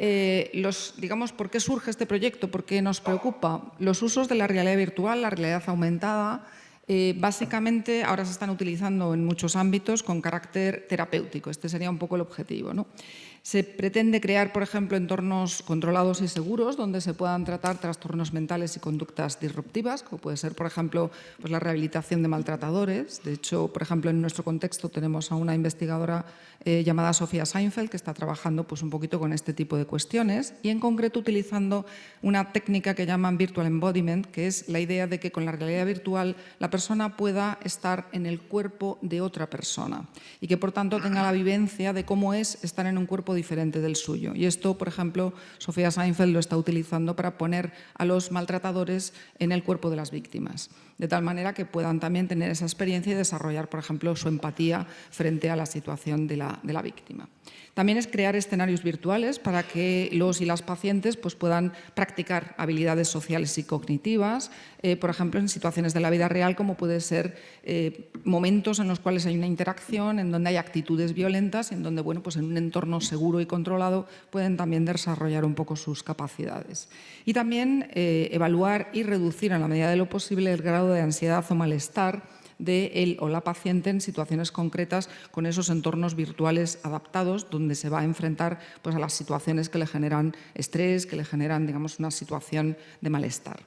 digamos, ¿por qué surge este proyecto? ¿Por qué nos preocupa? Los usos de la realidad virtual, la realidad aumentada, básicamente ahora se están utilizando en muchos ámbitos con carácter terapéutico. Este sería un poco el objetivo, ¿no? Se pretende crear, por ejemplo, entornos controlados y seguros donde se puedan tratar trastornos mentales y conductas disruptivas, como puede ser, por ejemplo, pues la rehabilitación de maltratadores. De hecho, por ejemplo, en nuestro contexto tenemos a una investigadora llamada Sofía Seinfeld que está trabajando pues, un poquito con este tipo de cuestiones y, en concreto, utilizando una técnica que llaman Virtual Embodiment, que es la idea de que con la realidad virtual la persona pueda estar en el cuerpo de otra persona y que, por tanto, tenga la vivencia de cómo es estar en un cuerpo diferente del suyo. Y esto, por ejemplo, Sofía Seinfeld lo está utilizando para poner a los maltratadores en el cuerpo de las víctimas, de tal manera que puedan también tener esa experiencia y desarrollar, por ejemplo, su empatía frente a la situación de la víctima. También es crear escenarios virtuales para que los y las pacientes pues, puedan practicar habilidades sociales y cognitivas, por ejemplo, en situaciones de la vida real, como puede ser momentos en los cuales hay una interacción, en donde hay actitudes violentas, en donde, bueno, pues en un entorno seguro y controlado pueden también desarrollar un poco sus capacidades. Y también evaluar y reducir en la medida de lo posible el grado de ansiedad o malestar de él o la paciente en situaciones concretas con esos entornos virtuales adaptados donde se va a enfrentar pues, a las situaciones que le generan estrés, que le generan, digamos, una situación de malestar.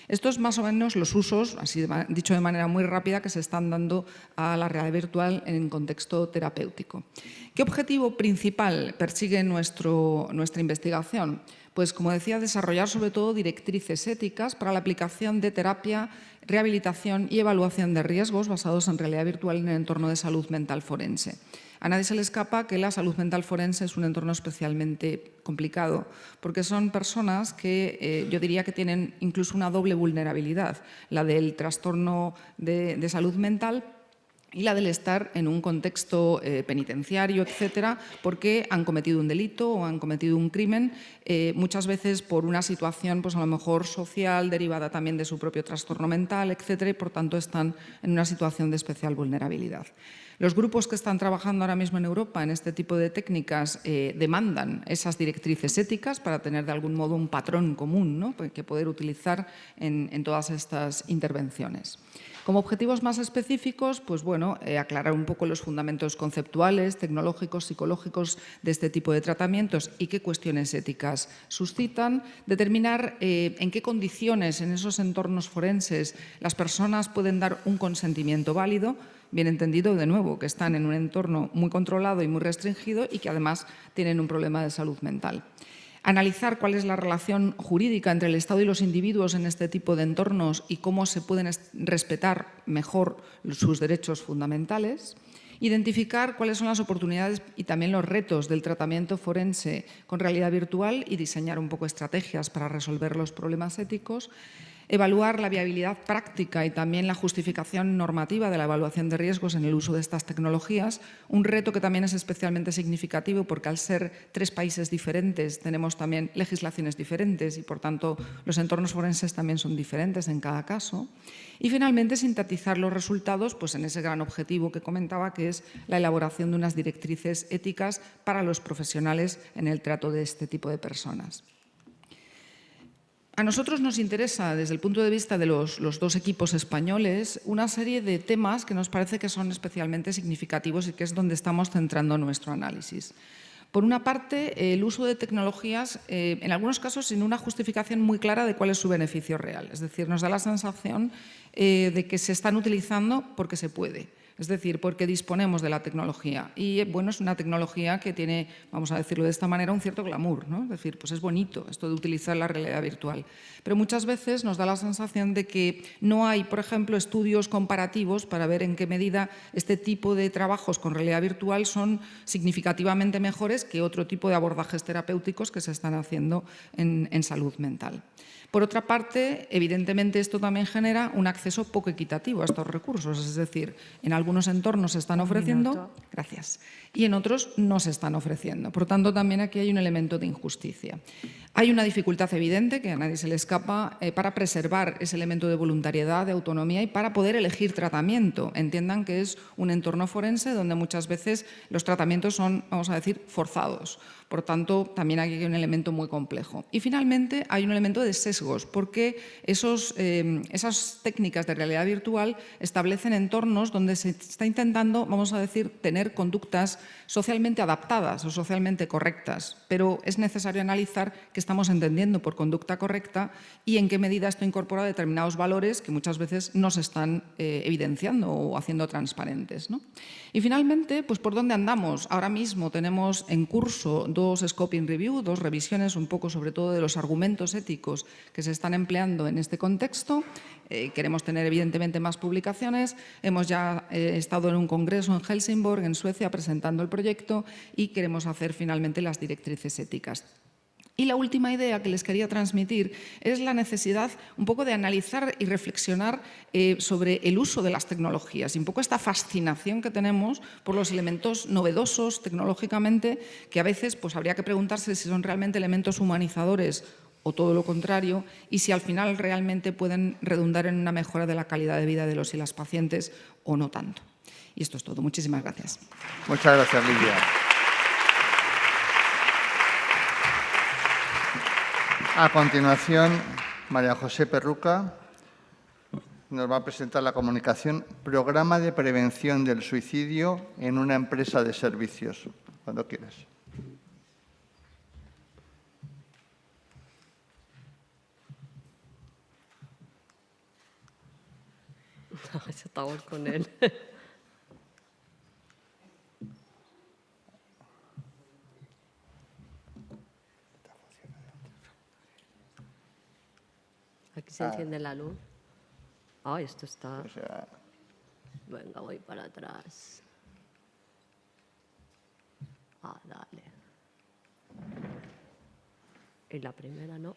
Estos más o menos los usos, así dicho de manera muy rápida, que se están dando a la realidad virtual en contexto terapéutico. ¿Qué objetivo principal persigue nuestra investigación? Pues, como decía, desarrollar sobre todo directrices éticas para la aplicación de terapia, rehabilitación y evaluación de riesgos basados en realidad virtual en el entorno de salud mental forense. A nadie se le escapa que la salud mental forense es un entorno especialmente complicado, porque son personas que yo diría que tienen incluso una doble vulnerabilidad, la del trastorno de salud mental y la del estar en un contexto penitenciario, etcétera, porque han cometido un delito o han cometido un crimen, muchas veces por una situación, pues a lo mejor social, derivada también de su propio trastorno mental, etcétera, y por tanto están en una situación de especial vulnerabilidad. Los grupos que están trabajando ahora mismo en Europa en este tipo de técnicas demandan esas directrices éticas para tener de algún modo un patrón común, ¿no?, que poder utilizar en todas estas intervenciones. Como objetivos más específicos, pues bueno, aclarar un poco los fundamentos conceptuales, tecnológicos, psicológicos de este tipo de tratamientos y qué cuestiones éticas suscitan, determinar en qué condiciones en esos entornos forenses las personas pueden dar un consentimiento válido, bien entendido, de nuevo, que están en un entorno muy controlado y muy restringido y que además tienen un problema de salud mental. Analizar cuál es la relación jurídica entre el Estado y los individuos en este tipo de entornos y cómo se pueden respetar mejor sus derechos fundamentales. Identificar cuáles son las oportunidades y también los retos del tratamiento forense con realidad virtual y diseñar un poco estrategias para resolver los problemas éticos. Evaluar la viabilidad práctica y también la justificación normativa de la evaluación de riesgos en el uso de estas tecnologías, un reto que también es especialmente significativo porque al ser 3 países diferentes tenemos también legislaciones diferentes y por tanto los entornos forenses también son diferentes en cada caso. Y finalmente sintetizar los resultados pues, en ese gran objetivo que comentaba, que es la elaboración de unas directrices éticas para los profesionales en el trato de este tipo de personas. A nosotros nos interesa, desde el punto de vista de los 2 equipos españoles, una serie de temas que nos parece que son especialmente significativos y que es donde estamos centrando nuestro análisis. Por una parte, el uso de tecnologías, en algunos casos sin una justificación muy clara de cuál es su beneficio real. Es decir, nos da la sensación de que se están utilizando porque se puede. Es decir, porque disponemos de la tecnología. Y bueno, es una tecnología que tiene, vamos a decirlo de esta manera, un cierto glamour, ¿no? Es decir, pues es bonito esto de utilizar la realidad virtual. Pero muchas veces nos da la sensación de que no hay, por ejemplo, estudios comparativos para ver en qué medida este tipo de trabajos con realidad virtual son significativamente mejores que otro tipo de abordajes terapéuticos que se están haciendo en salud mental. Por otra parte, evidentemente esto también genera un acceso poco equitativo a estos recursos, es decir, en algunos entornos se están ofreciendo, gracias, y en otros no se están ofreciendo. Por tanto, también aquí hay un elemento de injusticia. Hay una dificultad evidente, que a nadie se le escapa, para preservar ese elemento de voluntariedad, de autonomía y para poder elegir tratamiento. Entiendan que es un entorno forense donde muchas veces los tratamientos son, vamos a decir, forzados. Por tanto, también aquí hay un elemento muy complejo. Y finalmente hay un elemento de sesgos, porque esas técnicas de realidad virtual establecen entornos donde se está intentando, vamos a decir, tener conductas socialmente adaptadas o socialmente correctas, pero es necesario analizar qué estamos entendiendo por conducta correcta y en qué medida esto incorpora determinados valores que muchas veces no se están evidenciando o haciendo transparentes, ¿no? Y finalmente, pues ¿por dónde andamos? Ahora mismo tenemos en curso 2 scoping review, 2 revisiones un poco sobre todo de los argumentos éticos que se están empleando en este contexto. Queremos tener evidentemente más publicaciones. Hemos ya estado en un congreso en Helsingborg, en Suecia, presentando el proyecto y queremos hacer finalmente las directrices éticas. Y la última idea que les quería transmitir es la necesidad un poco de analizar y reflexionar sobre el uso de las tecnologías y un poco esta fascinación que tenemos por los elementos novedosos tecnológicamente, que a veces pues, habría que preguntarse si son realmente elementos humanizadores o todo lo contrario, y si al final realmente pueden redundar en una mejora de la calidad de vida de los y las pacientes o no tanto. Y esto es todo. Muchísimas gracias. Muchas gracias, Lidia. A continuación, María José Perruca nos va a presentar la comunicación Programa de Prevención del Suicidio en una empresa de servicios. Cuando quieras. Estamos con él. Aquí se enciende la luz. Ay, esto está... Venga, voy para atrás. Dale. Y la primera no.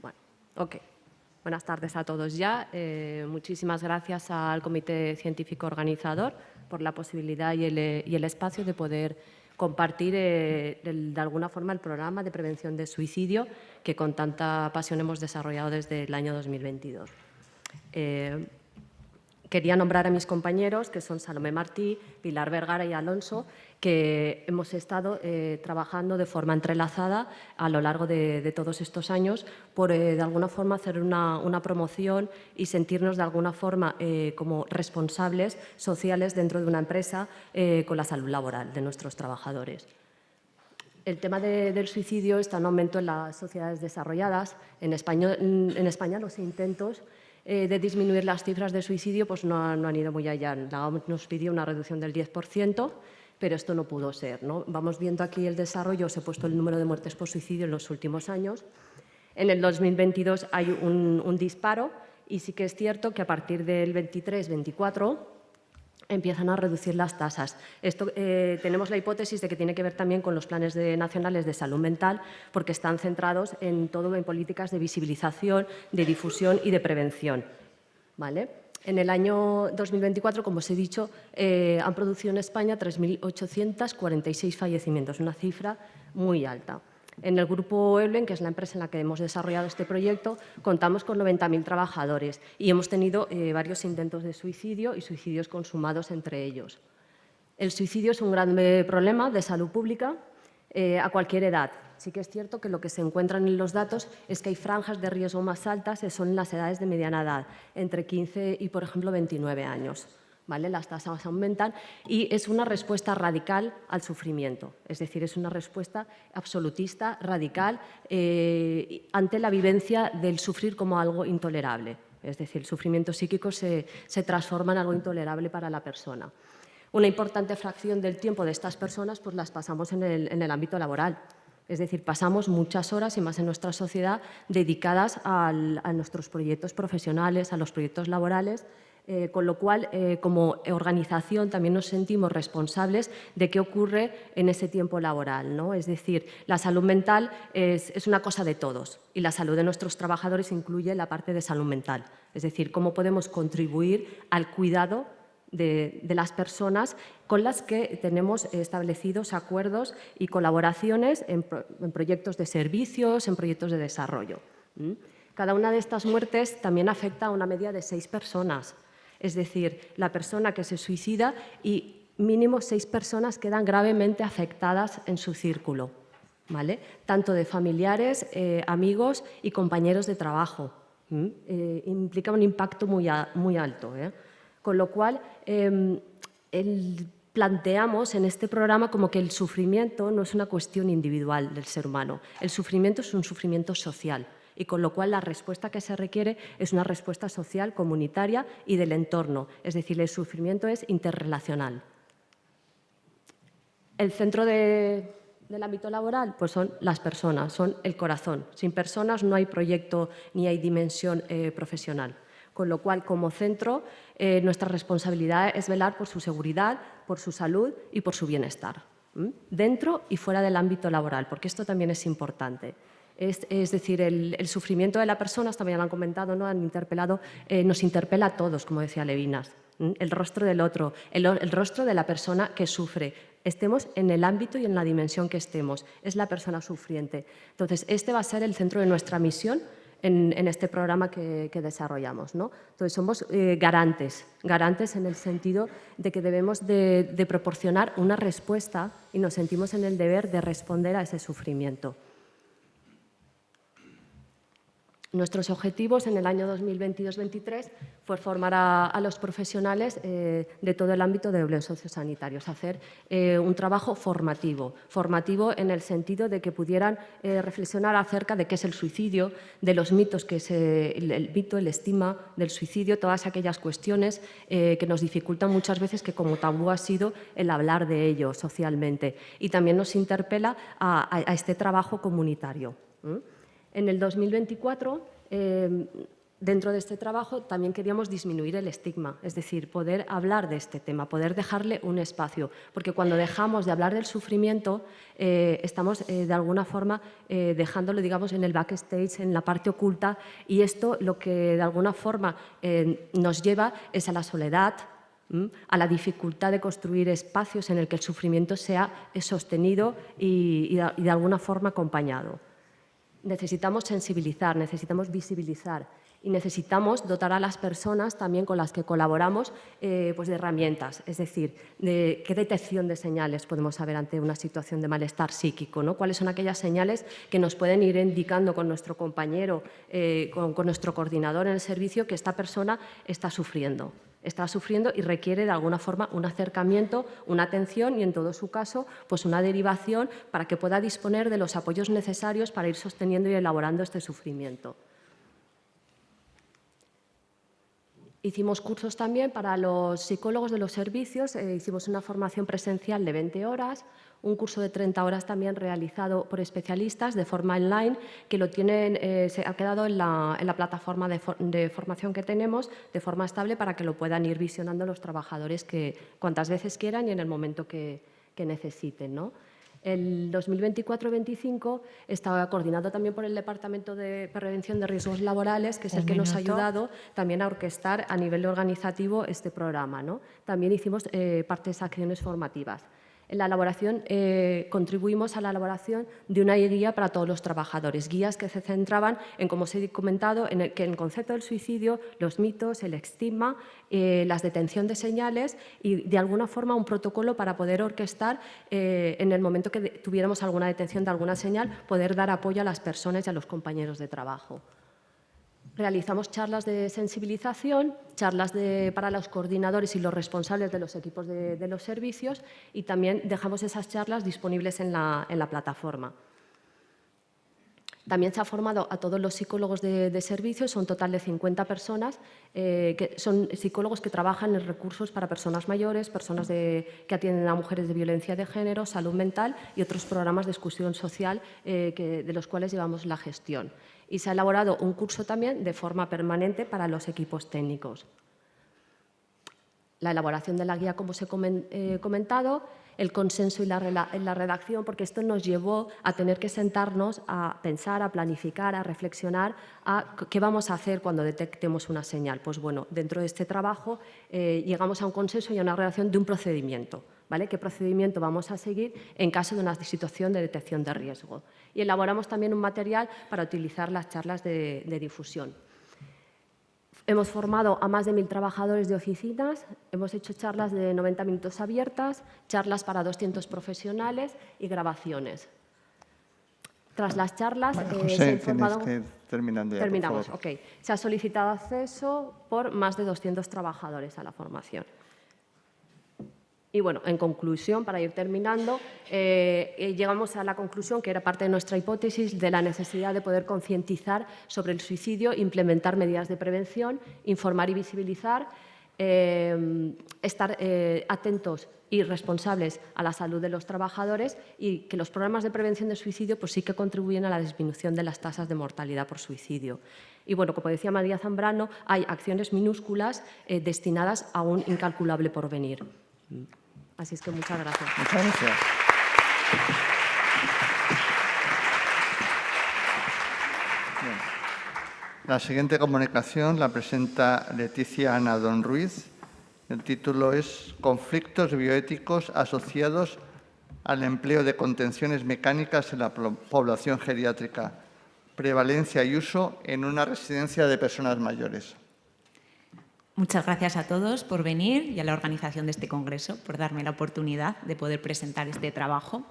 Bueno, ok. Buenas tardes a todos ya. Muchísimas gracias al Comité Científico Organizador por la posibilidad y el espacio de poder compartir de alguna forma el programa de prevención de suicidio que con tanta pasión hemos desarrollado desde el año 2022. Quería nombrar a mis compañeros, que son Salomé Martí, Pilar Vergara y Alonso, que hemos estado trabajando de forma entrelazada a lo largo de todos estos años por, de alguna forma, hacer una promoción y sentirnos, de alguna forma, como responsables sociales dentro de una empresa con la salud laboral de nuestros trabajadores. El tema del suicidio está en aumento en las sociedades desarrolladas. En España los intentos de disminuir las cifras de suicidio pues no han ido muy allá. La OMS nos pidió una reducción del 10%, pero esto no pudo ser, ¿no? Vamos viendo aquí el desarrollo, os he puesto el número de muertes por suicidio en los últimos años. En el 2022 hay un disparo y sí que es cierto que a partir del 23-24 empiezan a reducir las tasas. Tenemos la hipótesis de que tiene que ver también con los planes nacionales de salud mental, porque están centrados en políticas de visibilización, de difusión y de prevención. ¿Vale? En el año 2024, como os he dicho, han producido en España 3.846 fallecimientos, una cifra muy alta. En el grupo Eulen, que es la empresa en la que hemos desarrollado este proyecto, contamos con 90.000 trabajadores y hemos tenido varios intentos de suicidio y suicidios consumados entre ellos. El suicidio es un gran problema de salud pública a cualquier edad. Sí que es cierto que lo que se encuentran en los datos es que hay franjas de riesgo más altas, que son las edades de mediana edad, entre 15 y, por ejemplo, 29 años. ¿Vale? Las tasas aumentan y es una respuesta radical al sufrimiento, es decir, es una respuesta absolutista, radical, ante la vivencia del sufrir como algo intolerable. Es decir, el sufrimiento psíquico se transforma en algo intolerable para la persona. Una importante fracción del tiempo de estas personas pues, las pasamos en el ámbito laboral. Es decir, pasamos muchas horas, y más en nuestra sociedad, dedicadas a nuestros proyectos profesionales, a los proyectos laborales, con lo cual, como organización, también nos sentimos responsables de qué ocurre en ese tiempo laboral, ¿no? Es decir, la salud mental es una cosa de todos y la salud de nuestros trabajadores incluye la parte de salud mental. Es decir, cómo podemos contribuir al cuidado de las personas con las que tenemos establecidos acuerdos y colaboraciones en proyectos de servicios, en proyectos de desarrollo. Cada una de estas muertes también afecta a una media de 6 personas. Es decir, la persona que se suicida y mínimo 6 personas quedan gravemente afectadas en su círculo, ¿vale? Tanto de familiares, amigos y compañeros de trabajo. Implica un impacto muy alto, ¿eh? Con lo cual, planteamos en este programa como que el sufrimiento no es una cuestión individual del ser humano, el sufrimiento es un sufrimiento social. Y con lo cual la respuesta que se requiere es una respuesta social, comunitaria y del entorno. Es decir, el sufrimiento es interrelacional. El centro del ámbito laboral pues son las personas, son el corazón. Sin personas no hay proyecto ni hay dimensión profesional. Con lo cual, como centro, nuestra responsabilidad es velar por su seguridad, por su salud y por su bienestar, dentro y fuera del ámbito laboral, porque esto también es importante. Es decir, el sufrimiento de la persona, también lo han comentado, ¿no? Han interpelado, nos interpela a todos, como decía Levinas. El rostro del otro, el rostro de la persona que sufre. Estemos en el ámbito y en la dimensión que estemos. Es la persona sufriente. Entonces, este va a ser el centro de nuestra misión en este programa que desarrollamos, ¿no? Entonces, somos garantes en el sentido de que debemos de proporcionar una respuesta y nos sentimos en el deber de responder a ese sufrimiento. Nuestros objetivos en el año 2022-23 fue formar a los profesionales de todo el ámbito de los sociosanitarios, hacer un trabajo formativo en el sentido de que pudieran reflexionar acerca de qué es el suicidio, de los mitos, que es el mito, el estigma del suicidio, todas aquellas cuestiones que nos dificultan muchas veces, que como tabú ha sido el hablar de ello socialmente. Y también nos interpela a este trabajo comunitario. En el 2024, dentro de este trabajo, también queríamos disminuir el estigma, es decir, poder hablar de este tema, poder dejarle un espacio, porque cuando dejamos de hablar del sufrimiento, estamos de alguna forma dejándolo, digamos, en el backstage, en la parte oculta, y esto lo que de alguna forma nos lleva es a la soledad, a la dificultad de construir espacios en el que el sufrimiento sea sostenido y de alguna forma acompañado. Necesitamos sensibilizar, necesitamos visibilizar y necesitamos dotar a las personas también con las que colaboramos pues de herramientas, es decir, de qué detección de señales podemos saber ante una situación de malestar psíquico, ¿no? Cuáles son aquellas señales que nos pueden ir indicando con nuestro compañero, con nuestro coordinador en el servicio, que esta persona está sufriendo y requiere de alguna forma un acercamiento, una atención y, en todo su caso, pues una derivación para que pueda disponer de los apoyos necesarios para ir sosteniendo y elaborando este sufrimiento. Hicimos cursos también para los psicólogos de los servicios, hicimos una formación presencial de 20 horas, un curso de 30 horas también realizado por especialistas de forma online, que lo tienen, se ha quedado en la plataforma de formación que tenemos de forma estable para que lo puedan ir visionando los trabajadores cuantas veces quieran y en el momento que necesiten, ¿no? El 2024-25 estaba coordinado también por el Departamento de Prevención de Riesgos Laborales, que es el que nos ha ayudado también a orquestar a nivel organizativo este programa, ¿no? También hicimos partes acciones formativas. En la elaboración, contribuimos a la elaboración de una guía para todos los trabajadores, guías que se centraban en, como os he comentado, en el concepto del suicidio, los mitos, el estigma, la detención de señales y, de alguna forma, un protocolo para poder orquestar, en el momento que tuviéramos alguna detención de alguna señal, poder dar apoyo a las personas y a los compañeros de trabajo. Realizamos charlas de sensibilización, charlas para los coordinadores y los responsables de los equipos de los servicios, y también dejamos esas charlas disponibles en la plataforma. También se ha formado a todos los psicólogos de servicios, son un total de 50 personas, que son psicólogos que trabajan en recursos para personas mayores, personas que atienden a mujeres de violencia de género, salud mental y otros programas de exclusión social de los cuales llevamos la gestión. Y se ha elaborado un curso también de forma permanente para los equipos técnicos. La elaboración de la guía, como os he comentado, el consenso y la redacción, porque esto nos llevó a tener que sentarnos a pensar, a planificar, a reflexionar a qué vamos a hacer cuando detectemos una señal. Pues bueno, dentro de este trabajo llegamos a un consenso y a una redacción de un procedimiento, ¿vale? ¿Qué procedimiento vamos a seguir en caso de una situación de detección de riesgo? Y elaboramos también un material para utilizar las charlas de difusión. Hemos formado a más de 1000 trabajadores de oficinas, hemos hecho charlas de 90 minutos abiertas, charlas para 200 profesionales y grabaciones. Tras las charlas José, se ha informado... tienes que ir terminando ya, Terminamos, por favor. ok. Se ha solicitado acceso por más de 200 trabajadores a la formación. Y bueno, en conclusión, para ir terminando, llegamos a la conclusión, que era parte de nuestra hipótesis, de la necesidad de poder concientizar sobre el suicidio, implementar medidas de prevención, informar y visibilizar, estar atentos y responsables a la salud de los trabajadores, y que los programas de prevención de suicidio pues sí que contribuyen a la disminución de las tasas de mortalidad por suicidio. Y bueno, como decía María Zambrano, hay acciones minúsculas destinadas a un incalculable porvenir. Así es que muchas gracias. Muchas gracias. Bien. La siguiente comunicación la presenta Leticia Ana Don Ruiz. El título es Conflictos bioéticos asociados al empleo de contenciones mecánicas en la población geriátrica. Prevalencia y uso en una residencia de personas mayores. Muchas gracias a todos por venir y a la organización de este congreso, por darme la oportunidad de poder presentar este trabajo.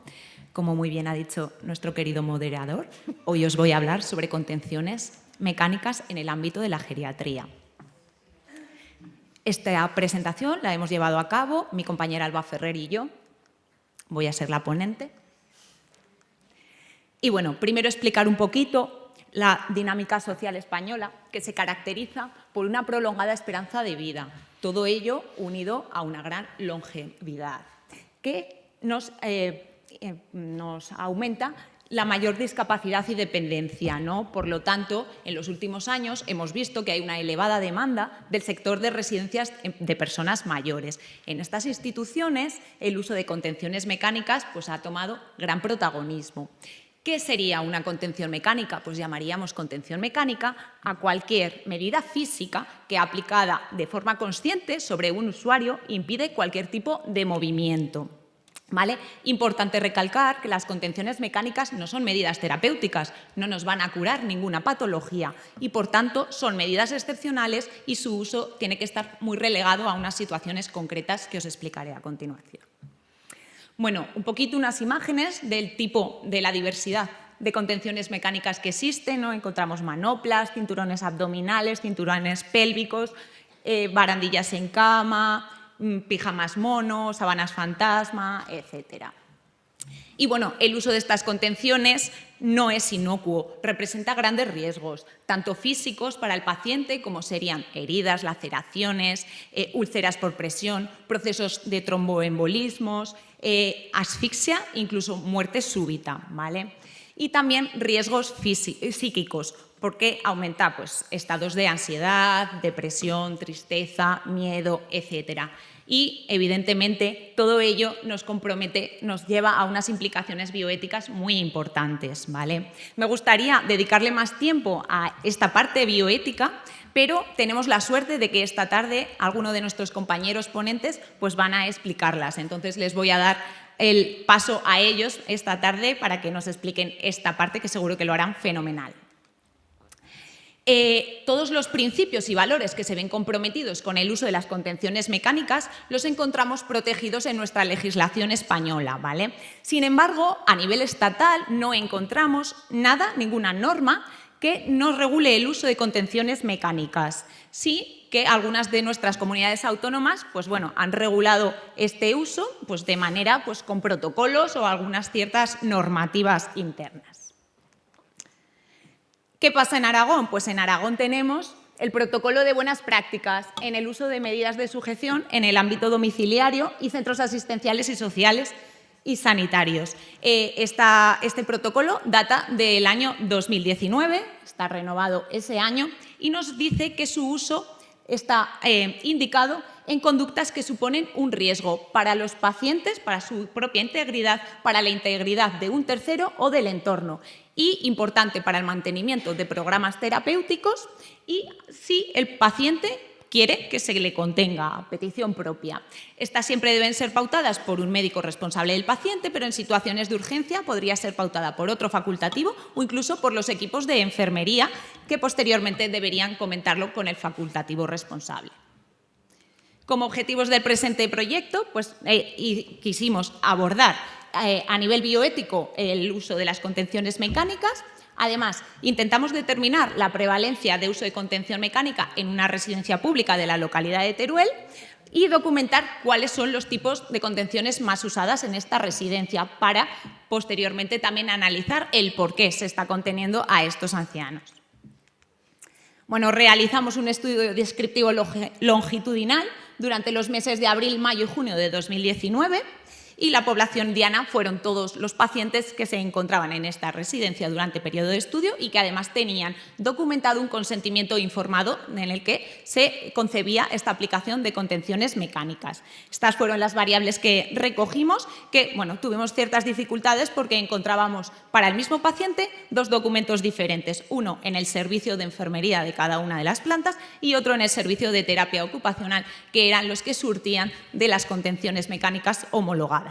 Como muy bien ha dicho nuestro querido moderador, hoy os voy a hablar sobre contenciones mecánicas en el ámbito de la geriatría. Esta presentación la hemos llevado a cabo mi compañera Alba Ferrer y yo. Voy a ser la ponente. Y bueno, primero explicar un poquito la dinámica social española, que se caracteriza por una prolongada esperanza de vida. Todo ello unido a una gran longevidad, que nos aumenta la mayor discapacidad y dependencia, ¿no? Por lo tanto, en los últimos años hemos visto que hay una elevada demanda del sector de residencias de personas mayores. En estas instituciones, el uso de contenciones mecánicas pues, ha tomado gran protagonismo. ¿Qué sería una contención mecánica? Pues llamaríamos contención mecánica a cualquier medida física que, aplicada de forma consciente sobre un usuario, impide cualquier tipo de movimiento. ¿Vale? Importante recalcar que las contenciones mecánicas no son medidas terapéuticas, no nos van a curar ninguna patología y, por tanto, son medidas excepcionales y su uso tiene que estar muy relegado a unas situaciones concretas que os explicaré a continuación. Bueno, un poquito unas imágenes del tipo de la diversidad de contenciones mecánicas que existen, ¿no? Encontramos manoplas, cinturones abdominales, cinturones pélvicos, barandillas en cama, pijamas mono, sábanas fantasma, etc. Y bueno, el uso de estas contenciones no es inocuo, representa grandes riesgos, tanto físicos para el paciente como serían heridas, laceraciones, úlceras por presión, procesos de tromboembolismos, asfixia, incluso muerte súbita, ¿vale? Y también riesgos psíquicos, porque aumenta pues, estados de ansiedad, depresión, tristeza, miedo, etc. Y, evidentemente, todo ello nos compromete, nos lleva a unas implicaciones bioéticas muy importantes, ¿vale? Me gustaría dedicarle más tiempo a esta parte bioética, pero tenemos la suerte de que esta tarde alguno de nuestros compañeros ponentes pues, van a explicarlas. Entonces, les voy a dar el paso a ellos esta tarde para que nos expliquen esta parte, que seguro que lo harán fenomenal. Todos los principios y valores que se ven comprometidos con el uso de las contenciones mecánicas los encontramos protegidos en nuestra legislación española, ¿vale? Sin embargo, a nivel estatal no encontramos nada, ninguna norma que nos regule el uso de contenciones mecánicas. Sí que algunas de nuestras comunidades autónomas pues, bueno, han regulado este uso pues, de manera pues, con protocolos o algunas ciertas normativas internas. ¿Qué pasa en Aragón? Pues en Aragón tenemos el protocolo de buenas prácticas en el uso de medidas de sujeción en el ámbito domiciliario y centros asistenciales y sociales y sanitarios. Este protocolo data del año 2019, está renovado ese año y nos dice que su uso está indicado en conductas que suponen un riesgo para los pacientes, para su propia integridad, para la integridad de un tercero o del entorno y importante para el mantenimiento de programas terapéuticos y si el paciente quiere que se le contenga a petición propia. Estas siempre deben ser pautadas por un médico responsable del paciente, pero en situaciones de urgencia podría ser pautada por otro facultativo o incluso por los equipos de enfermería que posteriormente deberían comentarlo con el facultativo responsable. Como objetivos del presente proyecto, pues, quisimos abordar a nivel bioético el uso de las contenciones mecánicas. Además, intentamos determinar la prevalencia de uso de contención mecánica en una residencia pública de la localidad de Teruel y documentar cuáles son los tipos de contenciones más usadas en esta residencia para, posteriormente, también analizar el por qué se está conteniendo a estos ancianos. Bueno, realizamos un estudio descriptivo longitudinal durante los meses de abril, mayo y junio de 2019 y la población diana fueron todos los pacientes que se encontraban en esta residencia durante el periodo de estudio y que además tenían documentado un consentimiento informado en el que se concebía esta aplicación de contenciones mecánicas. Estas fueron las variables que recogimos, que bueno, tuvimos ciertas dificultades porque encontrábamos para el mismo paciente dos documentos diferentes, uno en el servicio de enfermería de cada una de las plantas y otro en el servicio de terapia ocupacional, que eran los que surtían de las contenciones mecánicas homologadas.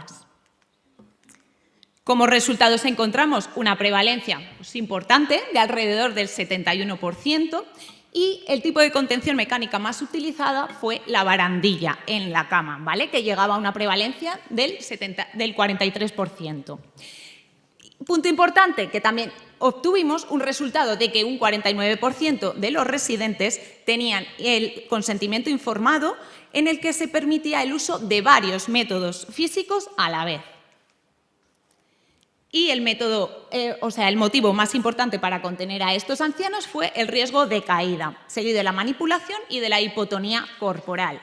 Como resultados encontramos una prevalencia pues, importante de alrededor del 71% y el tipo de contención mecánica más utilizada fue la barandilla en la cama, ¿vale? Que llegaba a una prevalencia del 43%. Punto importante, que también obtuvimos un resultado de que un 49% de los residentes tenían el consentimiento informado en el que se permitía el uso de varios métodos físicos a la vez. Y el motivo más importante para contener a estos ancianos fue el riesgo de caída, seguido de la manipulación y de la hipotonía corporal.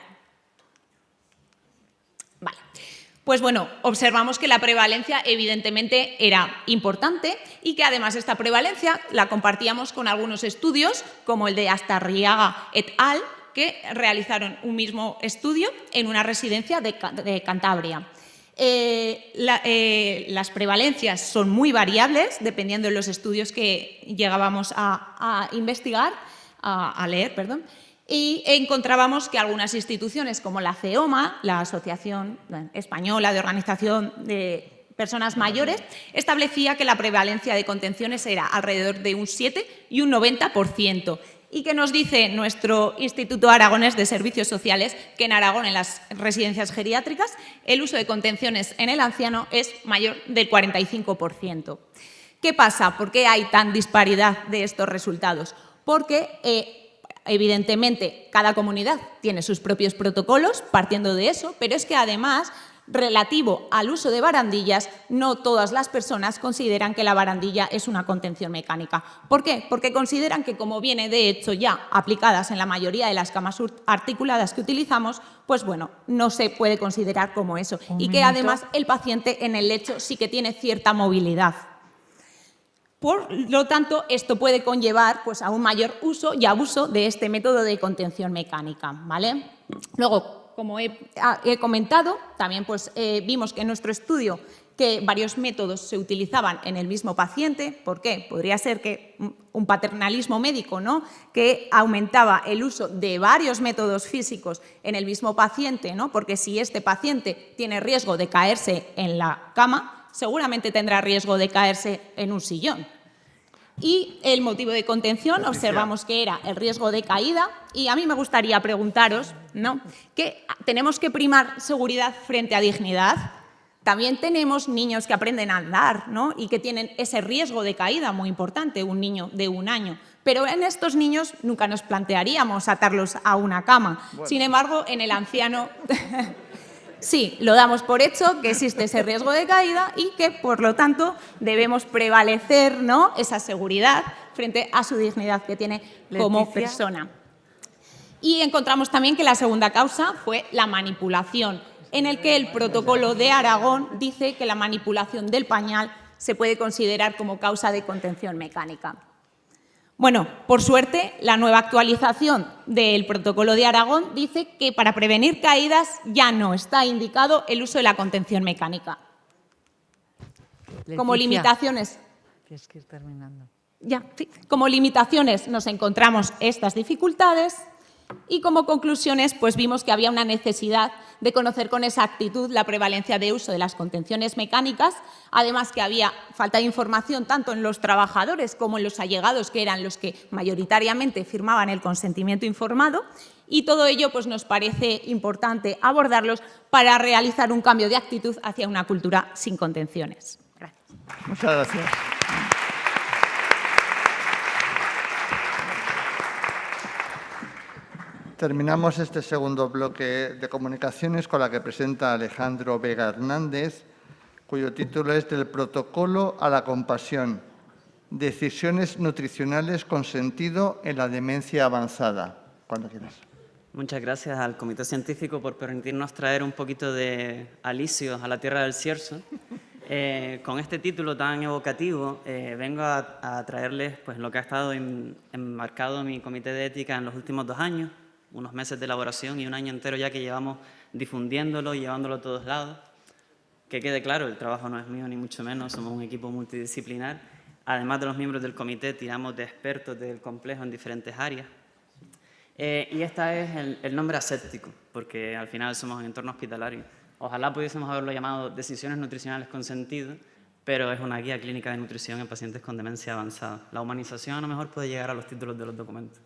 Vale. Pues bueno, observamos que la prevalencia evidentemente era importante y que además esta prevalencia la compartíamos con algunos estudios, como el de Astarriaga et al., que realizaron un mismo estudio en una residencia de Cantabria. Las prevalencias son muy variables, dependiendo de los estudios que llegábamos a investigar, a leer, perdón. Y encontrábamos que algunas instituciones como la CEOMA, la Asociación Española de Organización de Personas Mayores, establecía que la prevalencia de contenciones era alrededor de un 7 y un 90%. ¿Y qué nos dice nuestro Instituto Aragonés de Servicios Sociales? Que en Aragón, en las residencias geriátricas, el uso de contenciones en el anciano es mayor del 45%. ¿Qué pasa? ¿Por qué hay tan disparidad de estos resultados? Porque evidentemente, cada comunidad tiene sus propios protocolos, partiendo de eso, pero es que además, relativo al uso de barandillas, no todas las personas consideran que la barandilla es una contención mecánica. ¿Por qué? Porque consideran que, como viene de hecho ya aplicadas en la mayoría de las camas articuladas que utilizamos, pues bueno, no se puede considerar como eso. Y que además el paciente en el lecho sí que tiene cierta movilidad. Por lo tanto, esto puede conllevar pues, a un mayor uso y abuso de este método de contención mecánica, ¿vale? Luego, como he comentado, también pues, vimos que en nuestro estudio que varios métodos se utilizaban en el mismo paciente. ¿Por qué? Podría ser que un paternalismo médico, ¿no?, que aumentaba el uso de varios métodos físicos en el mismo paciente, ¿no?, porque si este paciente tiene riesgo de caerse en la cama, seguramente tendrá riesgo de caerse en un sillón. Y el motivo de contención observamos que era el riesgo de caída, y a mí me gustaría preguntaros, ¿no?, que tenemos que primar seguridad frente a dignidad. También tenemos niños que aprenden a andar, ¿no?, y que tienen ese riesgo de caída muy importante, un niño de 1 año. Pero en estos niños nunca nos plantearíamos atarlos a una cama. Bueno. Sin embargo, en el anciano sí, lo damos por hecho que existe ese riesgo de caída y que, por lo tanto, debemos prevalecer, ¿no?, esa seguridad frente a su dignidad que tiene como persona. Y encontramos también que la segunda causa fue la manipulación, en el que el protocolo de Aragón dice que la manipulación del pañal se puede considerar como causa de contención mecánica. Bueno, por suerte, la nueva actualización del protocolo de Aragón dice que para prevenir caídas ya no está indicado el uso de la contención mecánica. Leticia, como limitaciones. Tienes que ir terminando. Ya, sí. Como limitaciones nos encontramos estas dificultades. Y como conclusiones, pues vimos que había una necesidad de conocer con exactitud la prevalencia de uso de las contenciones mecánicas, además que había falta de información tanto en los trabajadores como en los allegados, que eran los que mayoritariamente firmaban el consentimiento informado, y todo ello pues, nos parece importante abordarlos para realizar un cambio de actitud hacia una cultura sin contenciones. Gracias. Muchas gracias. Terminamos este segundo bloque de comunicaciones con la que presenta Alejandro Vega Hernández, cuyo título es Del protocolo a la compasión, decisiones nutricionales con sentido en la demencia avanzada. Cuando quieras. Muchas gracias al Comité Científico por permitirnos traer un poquito de alicios a la tierra del Cierzo. Con este título tan evocativo, vengo a traerles pues, lo que ha estado enmarcado en mi comité de ética en los últimos 2 años, unos meses de elaboración y 1 año entero ya que llevamos difundiéndolo y llevándolo a todos lados. Que quede claro, el trabajo no es mío ni mucho menos, somos un equipo multidisciplinar. Además de los miembros del comité, tiramos de expertos del complejo en diferentes áreas. Y este es el nombre aséptico, porque al final somos un entorno hospitalario. Ojalá pudiésemos haberlo llamado Decisiones Nutricionales con Sentido, pero es una guía clínica de nutrición en pacientes con demencia avanzada. La humanización a lo mejor puede llegar a los títulos de los documentos.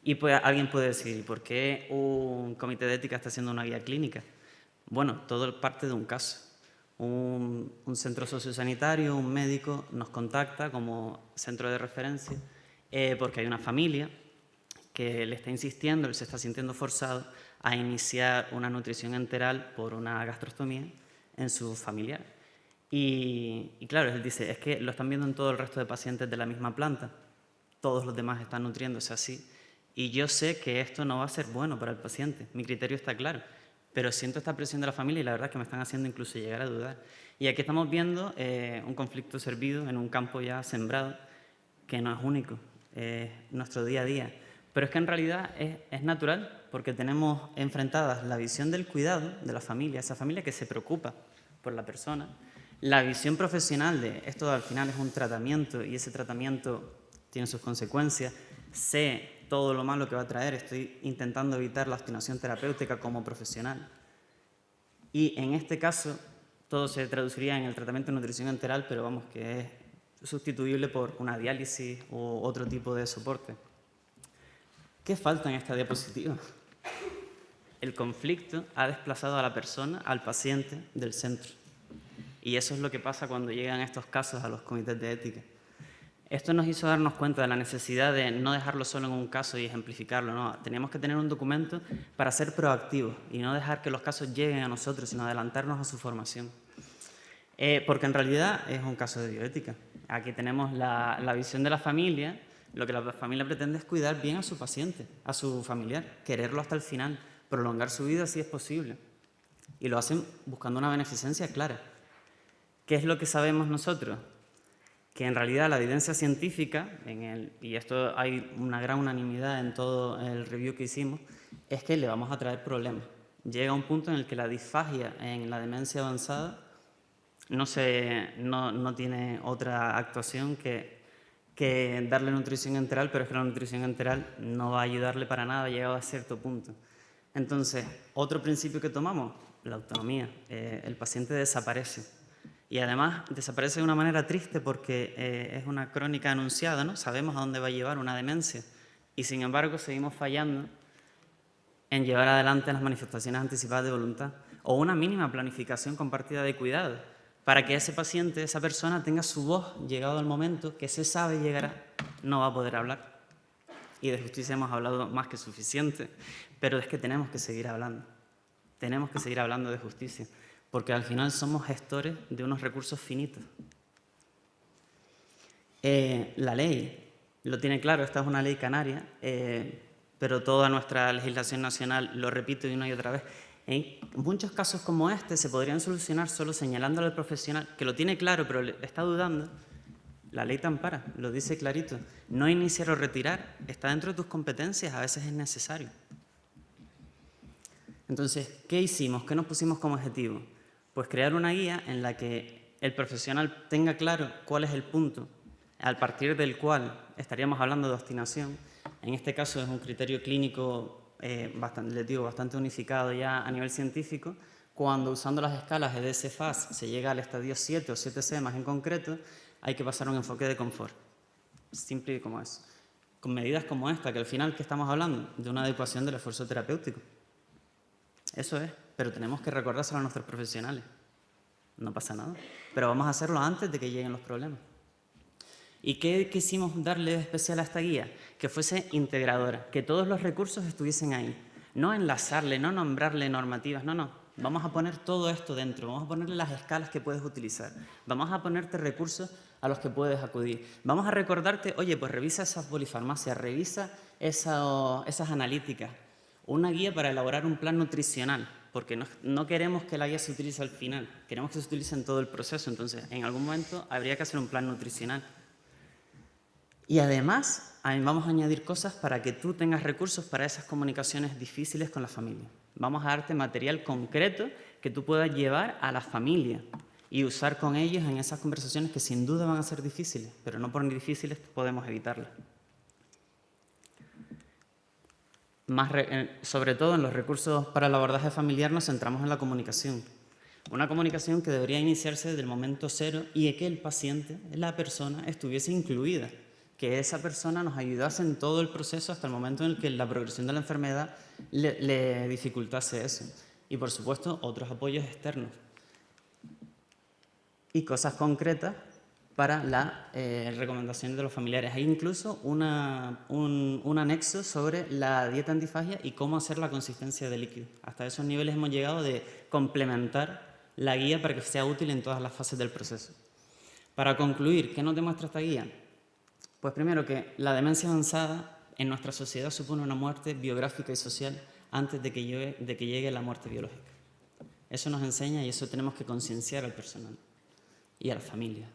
Y pues alguien puede decir, ¿por qué un comité de ética está haciendo una guía clínica? Bueno, todo parte de un caso. un centro sociosanitario, un médico, nos contacta como centro de referencia porque hay una familia que le está insistiendo, él se está sintiendo forzado a iniciar una nutrición enteral por una gastrostomía en su familiar. Y claro, él dice, es que lo están viendo en todo el resto de pacientes de la misma planta, todos los demás están nutriéndose así, y yo sé que esto no va a ser bueno para el paciente, mi criterio está claro, pero siento esta presión de la familia y la verdad es que me están haciendo incluso llegar a dudar. Y aquí estamos viendo un conflicto servido en un campo ya sembrado, que no es único, nuestro día a día. Pero es que en realidad es natural, porque tenemos enfrentadas la visión del cuidado de la familia, esa familia que se preocupa por la persona, la visión profesional de esto al final es un tratamiento y ese tratamiento tiene sus consecuencias, sé todo lo malo que va a traer, estoy intentando evitar la obstinación terapéutica como profesional. Y en este caso todo se traduciría en el tratamiento de nutrición enteral, pero vamos, que es sustituible por una diálisis u otro tipo de soporte. ¿Qué falta en esta diapositiva? El conflicto ha desplazado a la persona, al paciente, del centro. Y eso es lo que pasa cuando llegan estos casos a los comités de ética. Esto nos hizo darnos cuenta de la necesidad de no dejarlo solo en un caso y ejemplificarlo, no. Teníamos que tener un documento para ser proactivos y no dejar que los casos lleguen a nosotros, sino adelantarnos a su formación. Porque en realidad es un caso de bioética. Aquí tenemos la visión de la familia. Lo que la familia pretende es cuidar bien a su paciente, a su familiar, quererlo hasta el final, prolongar su vida si es posible. Y lo hacen buscando una beneficencia clara. ¿Qué es lo que sabemos nosotros? Que en realidad la evidencia científica, y esto hay una gran unanimidad en todo el review que hicimos, es que le vamos a traer problemas. Llega un punto en el que la disfagia en la demencia avanzada no tiene otra actuación que darle nutrición enteral, pero es que la nutrición enteral no va a ayudarle para nada llegado a cierto punto. Entonces, otro principio que tomamos, la autonomía. El paciente desaparece. Y además desaparece de una manera triste porque es una crónica anunciada, ¿no? Sabemos a dónde va a llevar una demencia y sin embargo seguimos fallando en llevar adelante las manifestaciones anticipadas de voluntad o una mínima planificación compartida de cuidado para que ese paciente, esa persona tenga su voz llegado el momento que se sabe llegará, no va a poder hablar. Y de justicia hemos hablado más que suficiente, pero es que tenemos que seguir hablando. Tenemos que seguir hablando de justicia. Porque al final somos gestores de unos recursos finitos. La ley lo tiene claro, esta es una ley canaria, pero toda nuestra legislación nacional, lo repito una y otra vez, en muchos casos como este se podrían solucionar solo señalándole al profesional, que lo tiene claro pero está dudando. La ley te ampara, lo dice clarito. No iniciar o retirar está dentro de tus competencias, a veces es necesario. Entonces, ¿qué hicimos? ¿Qué nos pusimos como objetivo? Pues crear una guía en la que el profesional tenga claro cuál es el punto a partir del cual estaríamos hablando de obstinación. En este caso es un criterio clínico bastante unificado ya a nivel científico. Cuando usando las escalas EDS-FAS se llega al estadio 7 o 7C más en concreto, hay que pasar a un enfoque de confort. Simple como eso. Con medidas como esta, que al final, ¿qué estamos hablando? De una adecuación del esfuerzo terapéutico. Eso es, pero tenemos que recordárselo a nuestros profesionales. No pasa nada, pero vamos a hacerlo antes de que lleguen los problemas. ¿Y qué quisimos darle de especial a esta guía? Que fuese integradora, que todos los recursos estuviesen ahí. No enlazarle, no nombrarle normativas, no. Vamos a poner todo esto dentro, vamos a ponerle las escalas que puedes utilizar, vamos a ponerte recursos a los que puedes acudir. Vamos a recordarte, oye, pues revisa esas polifarmacias, revisa esas analíticas. Una guía para elaborar un plan nutricional, porque no queremos que la guía se utilice al final, queremos que se utilice en todo el proceso, entonces en algún momento habría que hacer un plan nutricional. Y además vamos a añadir cosas para que tú tengas recursos para esas comunicaciones difíciles con la familia. Vamos a darte material concreto que tú puedas llevar a la familia y usar con ellos en esas conversaciones que sin duda van a ser difíciles, pero no por difíciles podemos evitarlas. Sobre todo en los recursos para el abordaje familiar nos centramos en la comunicación. Una comunicación que debería iniciarse desde el momento cero y que el paciente, la persona, estuviese incluida. Que esa persona nos ayudase en todo el proceso hasta el momento en el que la progresión de la enfermedad le dificultase eso. Y por supuesto otros apoyos externos. y cosas concretas para las recomendaciones de los familiares. Hay incluso un anexo sobre la dieta antifagia y cómo hacer la consistencia de líquido. Hasta esos niveles hemos llegado de complementar la guía para que sea útil en todas las fases del proceso. Para concluir, ¿qué nos demuestra esta guía? Pues primero que la demencia avanzada en nuestra sociedad supone una muerte biográfica y social antes de que llegue la muerte biológica. Eso nos enseña y eso tenemos que concienciar al personal y a la familia.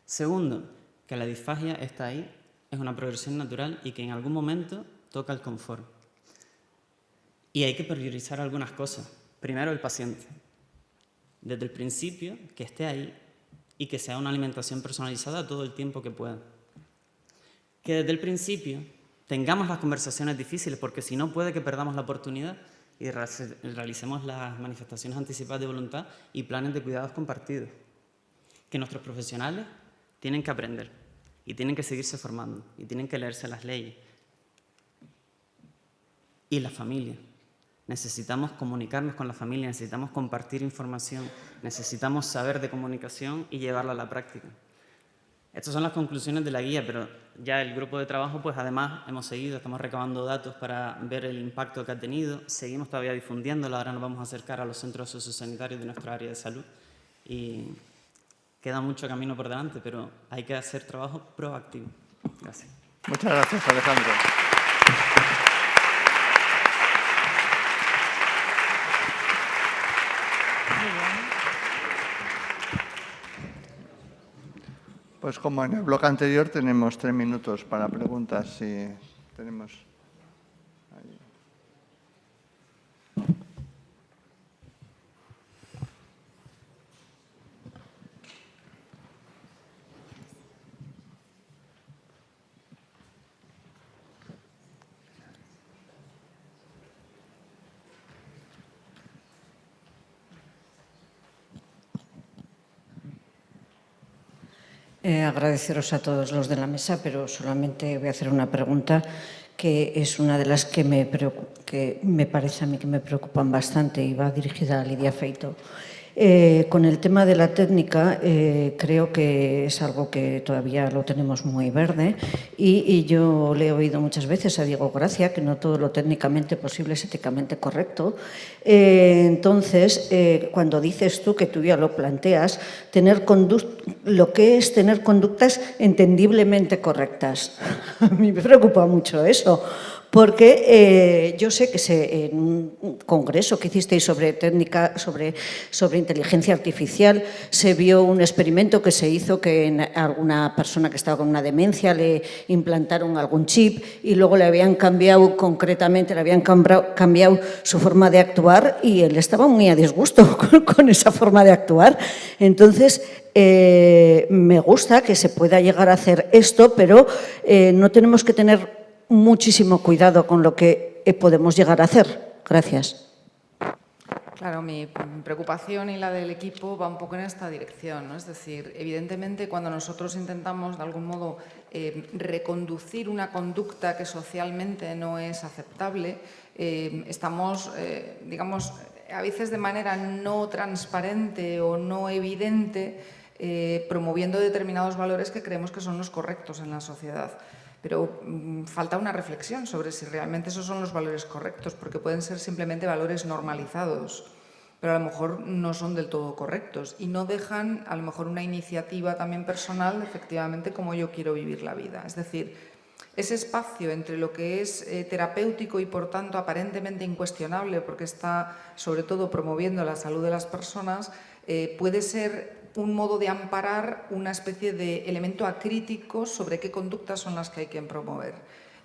Segundo, que la disfagia está ahí, es una progresión natural y que en algún momento toca el confort. Y hay que priorizar algunas cosas. Primero, el paciente. Desde el principio, que esté ahí y que sea una alimentación personalizada todo el tiempo que pueda. Que desde el principio tengamos las conversaciones difíciles, porque si no puede que perdamos la oportunidad y realicemos las manifestaciones anticipadas de voluntad y planes de cuidados compartidos. Que nuestros profesionales tienen que aprender y tienen que seguirse formando y tienen que leerse las leyes. Y la familia. Necesitamos comunicarnos con la familia, necesitamos compartir información, necesitamos saber de comunicación y llevarla a la práctica. Estas son las conclusiones de la guía, pero ya el grupo de trabajo, pues además hemos seguido, estamos recabando datos para ver el impacto que ha tenido, seguimos todavía difundiéndolo, ahora nos vamos a acercar a los centros sociosanitarios de nuestra área de salud y queda mucho camino por delante, pero hay que hacer trabajo proactivo. Gracias. Muchas gracias, Alejandro. Pues como en el bloque anterior tenemos 3 minutos para preguntas, si tenemos... ahí. Agradeceros a todos los de la mesa, pero solamente voy a hacer una pregunta que es una de las que me parece a mí que me preocupan bastante y va dirigida a Lidia Feito. Con el tema de la técnica, creo que es algo que todavía lo tenemos muy verde y yo le he oído muchas veces a Diego Gracia que no todo lo técnicamente posible es éticamente correcto. Entonces, cuando dices tú, que tú ya lo planteas, lo que es tener conductas entendiblemente correctas. A mí me preocupa mucho eso. Porque yo sé que en un congreso que hicisteis sobre técnica, sobre inteligencia artificial, se vio un experimento que se hizo que en alguna persona que estaba con una demencia le implantaron algún chip y luego le habían cambiado concretamente, le habían cambiado su forma de actuar y él estaba muy a disgusto con esa forma de actuar. Entonces, me gusta que se pueda llegar a hacer esto, pero no tenemos que tener muchísimo cuidado con lo que podemos llegar a hacer. Gracias. Claro, mi preocupación y la del equipo va un poco en esta dirección, ¿no? Es decir, evidentemente cuando nosotros intentamos de algún modo reconducir una conducta que socialmente no es aceptable, estamos, digamos, a veces de manera no transparente o no evidente, promoviendo determinados valores que creemos que son los correctos en la sociedad. Pero falta una reflexión sobre si realmente esos son los valores correctos, porque pueden ser simplemente valores normalizados, pero a lo mejor no son del todo correctos y no dejan a lo mejor una iniciativa también personal, efectivamente, como yo quiero vivir la vida. Es decir, ese espacio entre lo que es terapéutico y por tanto aparentemente incuestionable, porque está sobre todo promoviendo la salud de las personas, puede ser un modo de amparar una especie de elemento acrítico sobre qué conductas son las que hay que promover.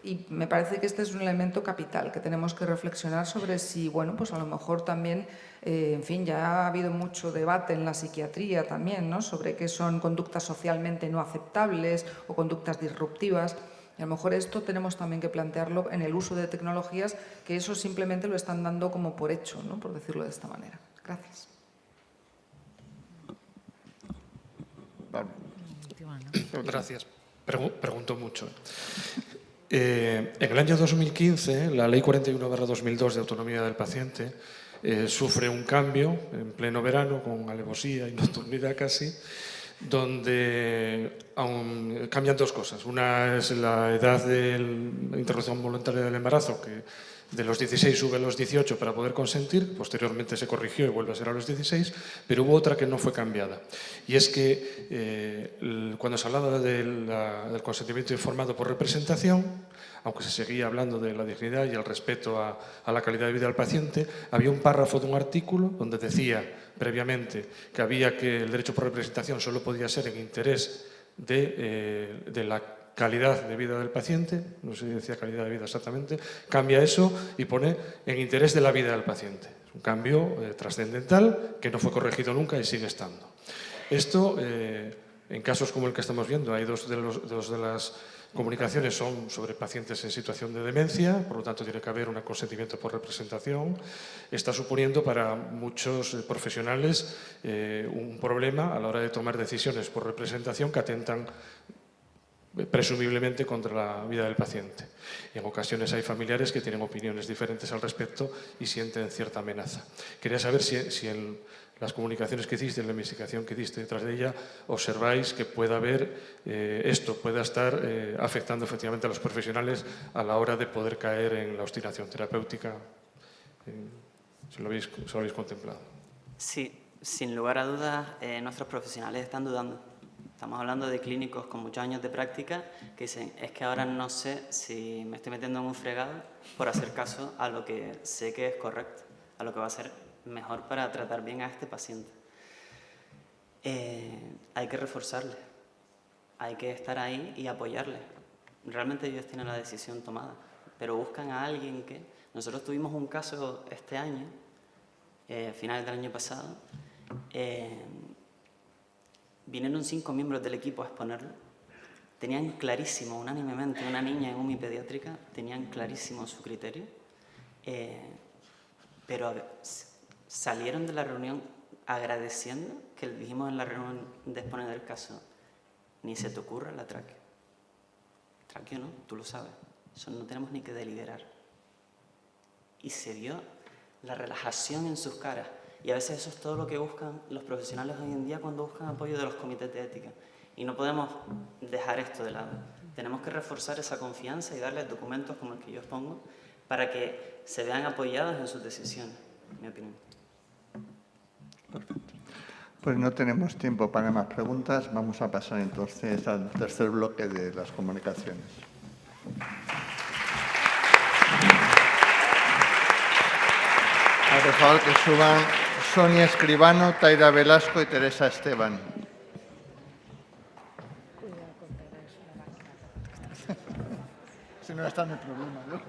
Y me parece que este es un elemento capital que tenemos que reflexionar sobre si, bueno, pues a lo mejor también, en fin, ya ha habido mucho debate en la psiquiatría también, ¿no?, sobre qué son conductas socialmente no aceptables o conductas disruptivas. Y a lo mejor esto tenemos también que plantearlo en el uso de tecnologías, que eso simplemente lo están dando como por hecho, ¿no?, por decirlo de esta manera. Gracias. Gracias. Pregunto mucho. En el año 2015, la Ley 41/2002 de Autonomía del Paciente sufre un cambio en pleno verano, con alevosía y nocturnidad casi, donde cambian dos cosas. Una es la edad de la interrupción voluntaria del embarazo, que de los 16 sube a los 18 para poder consentir, posteriormente se corrigió y vuelve a ser a los 16, pero hubo otra que no fue cambiada. Y es que cuando se hablaba del consentimiento informado por representación, aunque se seguía hablando de la dignidad y el respeto a la calidad de vida del paciente, había un párrafo de un artículo donde decía previamente que el derecho por representación solo podía ser en interés de la calidad de vida del paciente, no sé si decía calidad de vida exactamente, cambia eso y pone en interés de la vida del paciente. Es un cambio trascendental que no fue corregido nunca y sigue estando. Esto, en casos como el que estamos viendo, hay dos de las comunicaciones son sobre pacientes en situación de demencia, por lo tanto tiene que haber un consentimiento por representación. Está suponiendo para muchos profesionales un problema a la hora de tomar decisiones por representación que atentan presumiblemente contra la vida del paciente. Y en ocasiones hay familiares que tienen opiniones diferentes al respecto y sienten cierta amenaza. Quería saber si en las comunicaciones que hiciste, en la investigación que hiciste detrás de ella, observáis que pueda haber esto, pueda estar afectando efectivamente a los profesionales a la hora de poder caer en la obstinación terapéutica. ¿Se lo habéis contemplado? Sí, sin lugar a dudas, nuestros profesionales están dudando. Estamos hablando de clínicos con muchos años de práctica que dicen, es que ahora no sé si me estoy metiendo en un fregado por hacer caso a lo que sé que es correcto, a lo que va a ser mejor para tratar bien a este paciente. Hay que reforzarle, hay que estar ahí y apoyarle. Realmente ellos tienen la decisión tomada, pero buscan a alguien que... Nosotros tuvimos un caso este año, finales del año pasado, vinieron 5 miembros del equipo a exponerlo. Tenían clarísimo, unánimemente, una niña en UMI pediátrica, tenían clarísimo su criterio, pero salieron de la reunión agradeciendo que le dijimos en la reunión de exponer el caso, ni se te ocurra la tráqueo. Tráqueo no, tú lo sabes, eso no tenemos ni que deliberar. Y se vio la relajación en sus caras. Y a veces eso es todo lo que buscan los profesionales hoy en día cuando buscan apoyo de los comités de ética. Y no podemos dejar esto de lado. Tenemos que reforzar esa confianza y darles documentos como el que yo expongo para que se vean apoyados en sus decisiones, en mi opinión. Perfecto. Pues no tenemos tiempo para más preguntas. Vamos a pasar entonces al tercer bloque de las comunicaciones. Por favor, que suban Sonia Escribano, Taira Velasco y Teresa Esteban. Si no está en el problema, ¿no?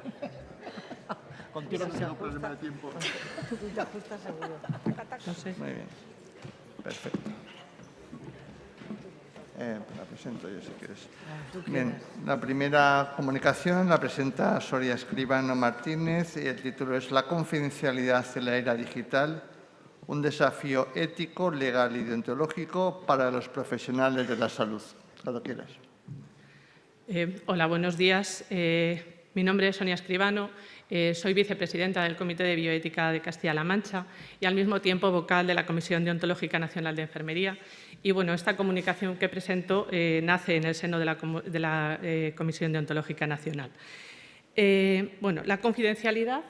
Contigo no tengo problema de tiempo. Tú te ajustas seguro. No sé. Muy bien. Perfecto. La presento yo si quieres. Bien, la primera comunicación la presenta Soria Escribano Martínez y el título es La confidencialidad en la era digital, un desafío ético, legal y deontológico para los profesionales de la salud. Cuando quieras. Hola, buenos días. Mi nombre es Sonia Escribano. Soy vicepresidenta del Comité de Bioética de Castilla-La Mancha y al mismo tiempo vocal de la Comisión Deontológica Nacional de Enfermería. Y bueno, esta comunicación que presento nace en el seno de la Comisión Deontológica Nacional. Bueno, la confidencialidad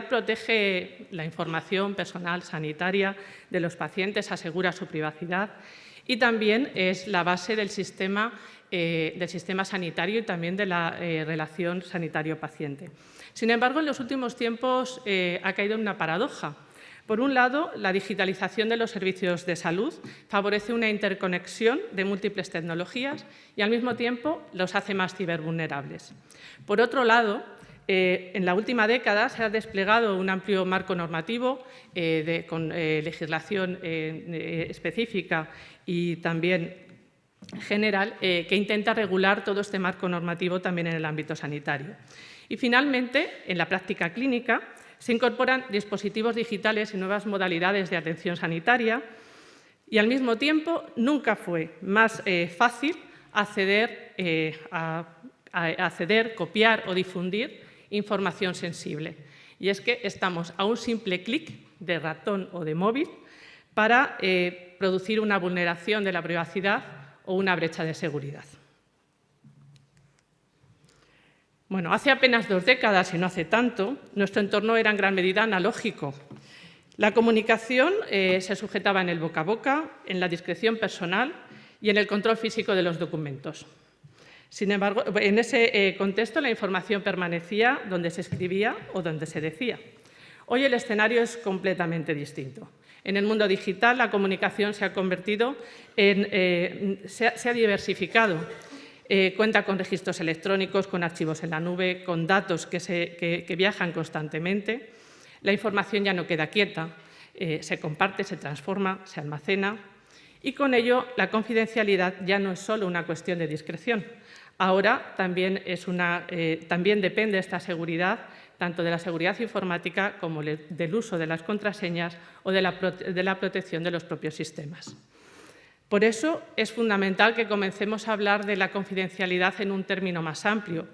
protege la información personal sanitaria de los pacientes, asegura su privacidad y también es la base del sistema sanitario y también de la relación sanitario-paciente. Sin embargo, en los últimos tiempos ha caído en una paradoja. Por un lado, la digitalización de los servicios de salud favorece una interconexión de múltiples tecnologías y, al mismo tiempo, los hace más cibervulnerables. Por otro lado, en la última década se ha desplegado un amplio marco normativo con legislación específica y también general que intenta regular todo este marco normativo también en el ámbito sanitario. Y, finalmente, en la práctica clínica, se incorporan dispositivos digitales y nuevas modalidades de atención sanitaria y, al mismo tiempo, nunca fue más fácil acceder, copiar o difundir información sensible. Y es que estamos a un simple clic de ratón o de móvil para producir una vulneración de la privacidad o una brecha de seguridad. Bueno, hace apenas 2 décadas, y no hace tanto, nuestro entorno era en gran medida analógico. La comunicación se sujetaba en el boca a boca, en la discreción personal y en el control físico de los documentos. Sin embargo, en ese contexto la información permanecía donde se escribía o donde se decía. Hoy el escenario es completamente distinto. En el mundo digital la comunicación se ha convertido se ha diversificado. Cuenta con registros electrónicos, con archivos en la nube, con datos que viajan constantemente. La información ya no queda quieta, se comparte, se transforma, se almacena y con ello la confidencialidad ya no es solo una cuestión de discreción. Ahora también depende esta seguridad tanto de la seguridad informática como del uso de las contraseñas o de la protección de los propios sistemas. Por eso es fundamental que comencemos a hablar de la confidencialidad en un término más amplio,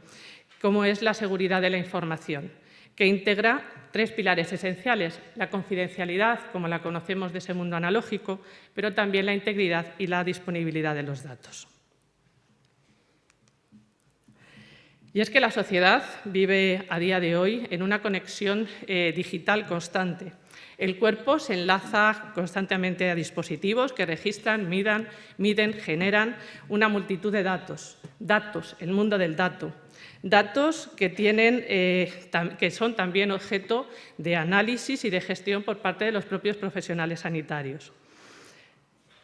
como es la seguridad de la información, que integra 3 pilares esenciales: la confidencialidad, como la conocemos de ese mundo analógico, pero también la integridad y la disponibilidad de los datos. Y es que la sociedad vive a día de hoy en una conexión digital constante. El cuerpo se enlaza constantemente a dispositivos que registran, miden, generan una multitud de datos. Datos, el mundo del dato. Datos que son también objeto de análisis y de gestión por parte de los propios profesionales sanitarios.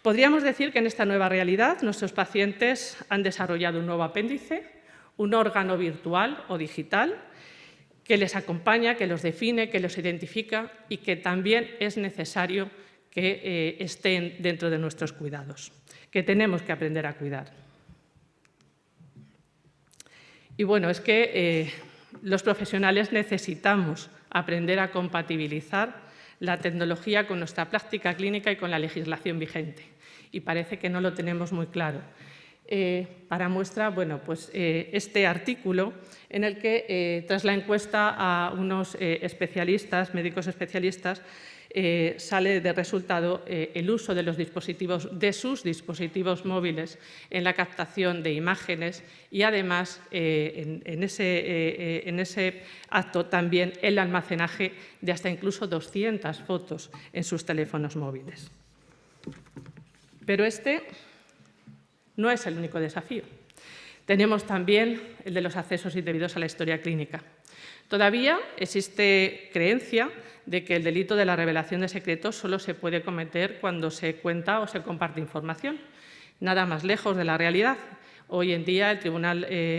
Podríamos decir que en esta nueva realidad nuestros pacientes han desarrollado un nuevo apéndice, un órgano virtual o digital que les acompaña, que los define, que los identifica y que también es necesario que estén dentro de nuestros cuidados, que tenemos que aprender a cuidar. Y bueno, es que los profesionales necesitamos aprender a compatibilizar la tecnología con nuestra práctica clínica y con la legislación vigente. Y parece que no lo tenemos muy claro. Para muestra, bueno, pues este artículo en el que, tras la encuesta a unos especialistas, médicos especialistas, sale de resultado el uso de sus dispositivos móviles en la captación de imágenes y, además, en ese acto también el almacenaje de hasta incluso 200 fotos en sus teléfonos móviles. Pero este no es el único desafío. Tenemos también el de los accesos indebidos a la historia clínica. Todavía existe creencia de que el delito de la revelación de secretos solo se puede cometer cuando se cuenta o se comparte información. Nada más lejos de la realidad. Hoy en día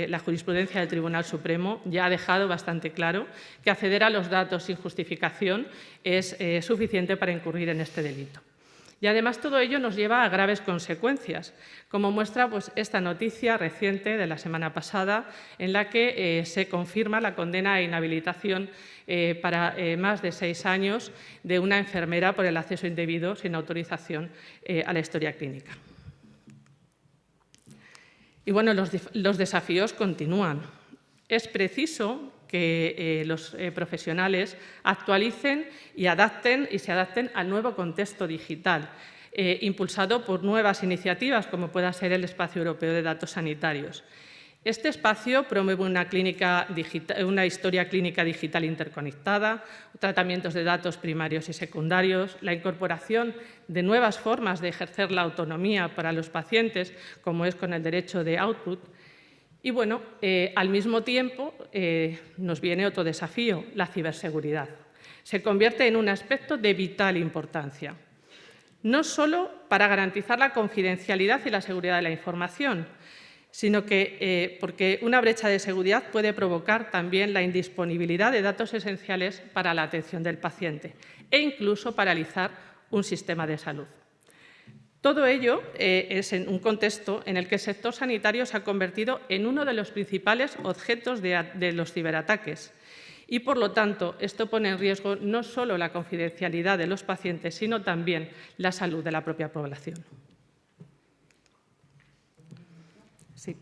la jurisprudencia del Tribunal Supremo ya ha dejado bastante claro que acceder a los datos sin justificación es suficiente para incurrir en este delito. Y además todo ello nos lleva a graves consecuencias, como muestra pues, esta noticia reciente de la semana pasada en la que se confirma la condena a inhabilitación para más de 6 años de una enfermera por el acceso indebido sin autorización a la historia clínica. Y bueno, los desafíos continúan. Es preciso que los profesionales actualicen y se adapten al nuevo contexto digital, impulsado por nuevas iniciativas, como pueda ser el Espacio Europeo de Datos Sanitarios. Este espacio promueve una historia clínica digital interconectada, tratamientos de datos primarios y secundarios, la incorporación de nuevas formas de ejercer la autonomía para los pacientes, como es con el derecho de output. Y bueno, al mismo tiempo nos viene otro desafío, la ciberseguridad. Se convierte en un aspecto de vital importancia, no solo para garantizar la confidencialidad y la seguridad de la información, sino que porque una brecha de seguridad puede provocar también la indisponibilidad de datos esenciales para la atención del paciente e incluso paralizar un sistema de salud. Todo ello es en un contexto en el que el sector sanitario se ha convertido en uno de los principales objetos de los ciberataques y, por lo tanto, esto pone en riesgo no solo la confidencialidad de los pacientes, sino también la salud de la propia población. Sí.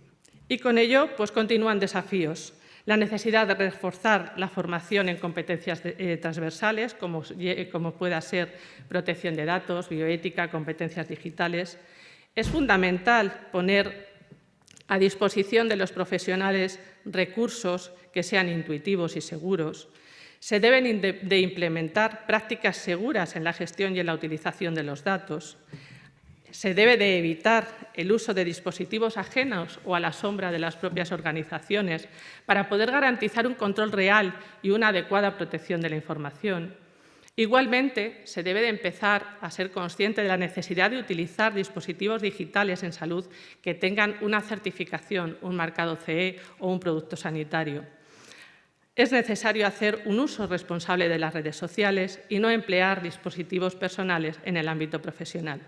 Y con ello pues, continúan desafíos. La necesidad de reforzar la formación en competencias transversales, como pueda ser protección de datos, bioética, competencias digitales. Es fundamental poner a disposición de los profesionales recursos que sean intuitivos y seguros. Se deben de implementar prácticas seguras en la gestión y en la utilización de los datos. Se debe de evitar el uso de dispositivos ajenos o a la sombra de las propias organizaciones para poder garantizar un control real y una adecuada protección de la información. Igualmente, se debe de empezar a ser consciente de la necesidad de utilizar dispositivos digitales en salud que tengan una certificación, un marcado CE o un producto sanitario. Es necesario hacer un uso responsable de las redes sociales y no emplear dispositivos personales en el ámbito profesional.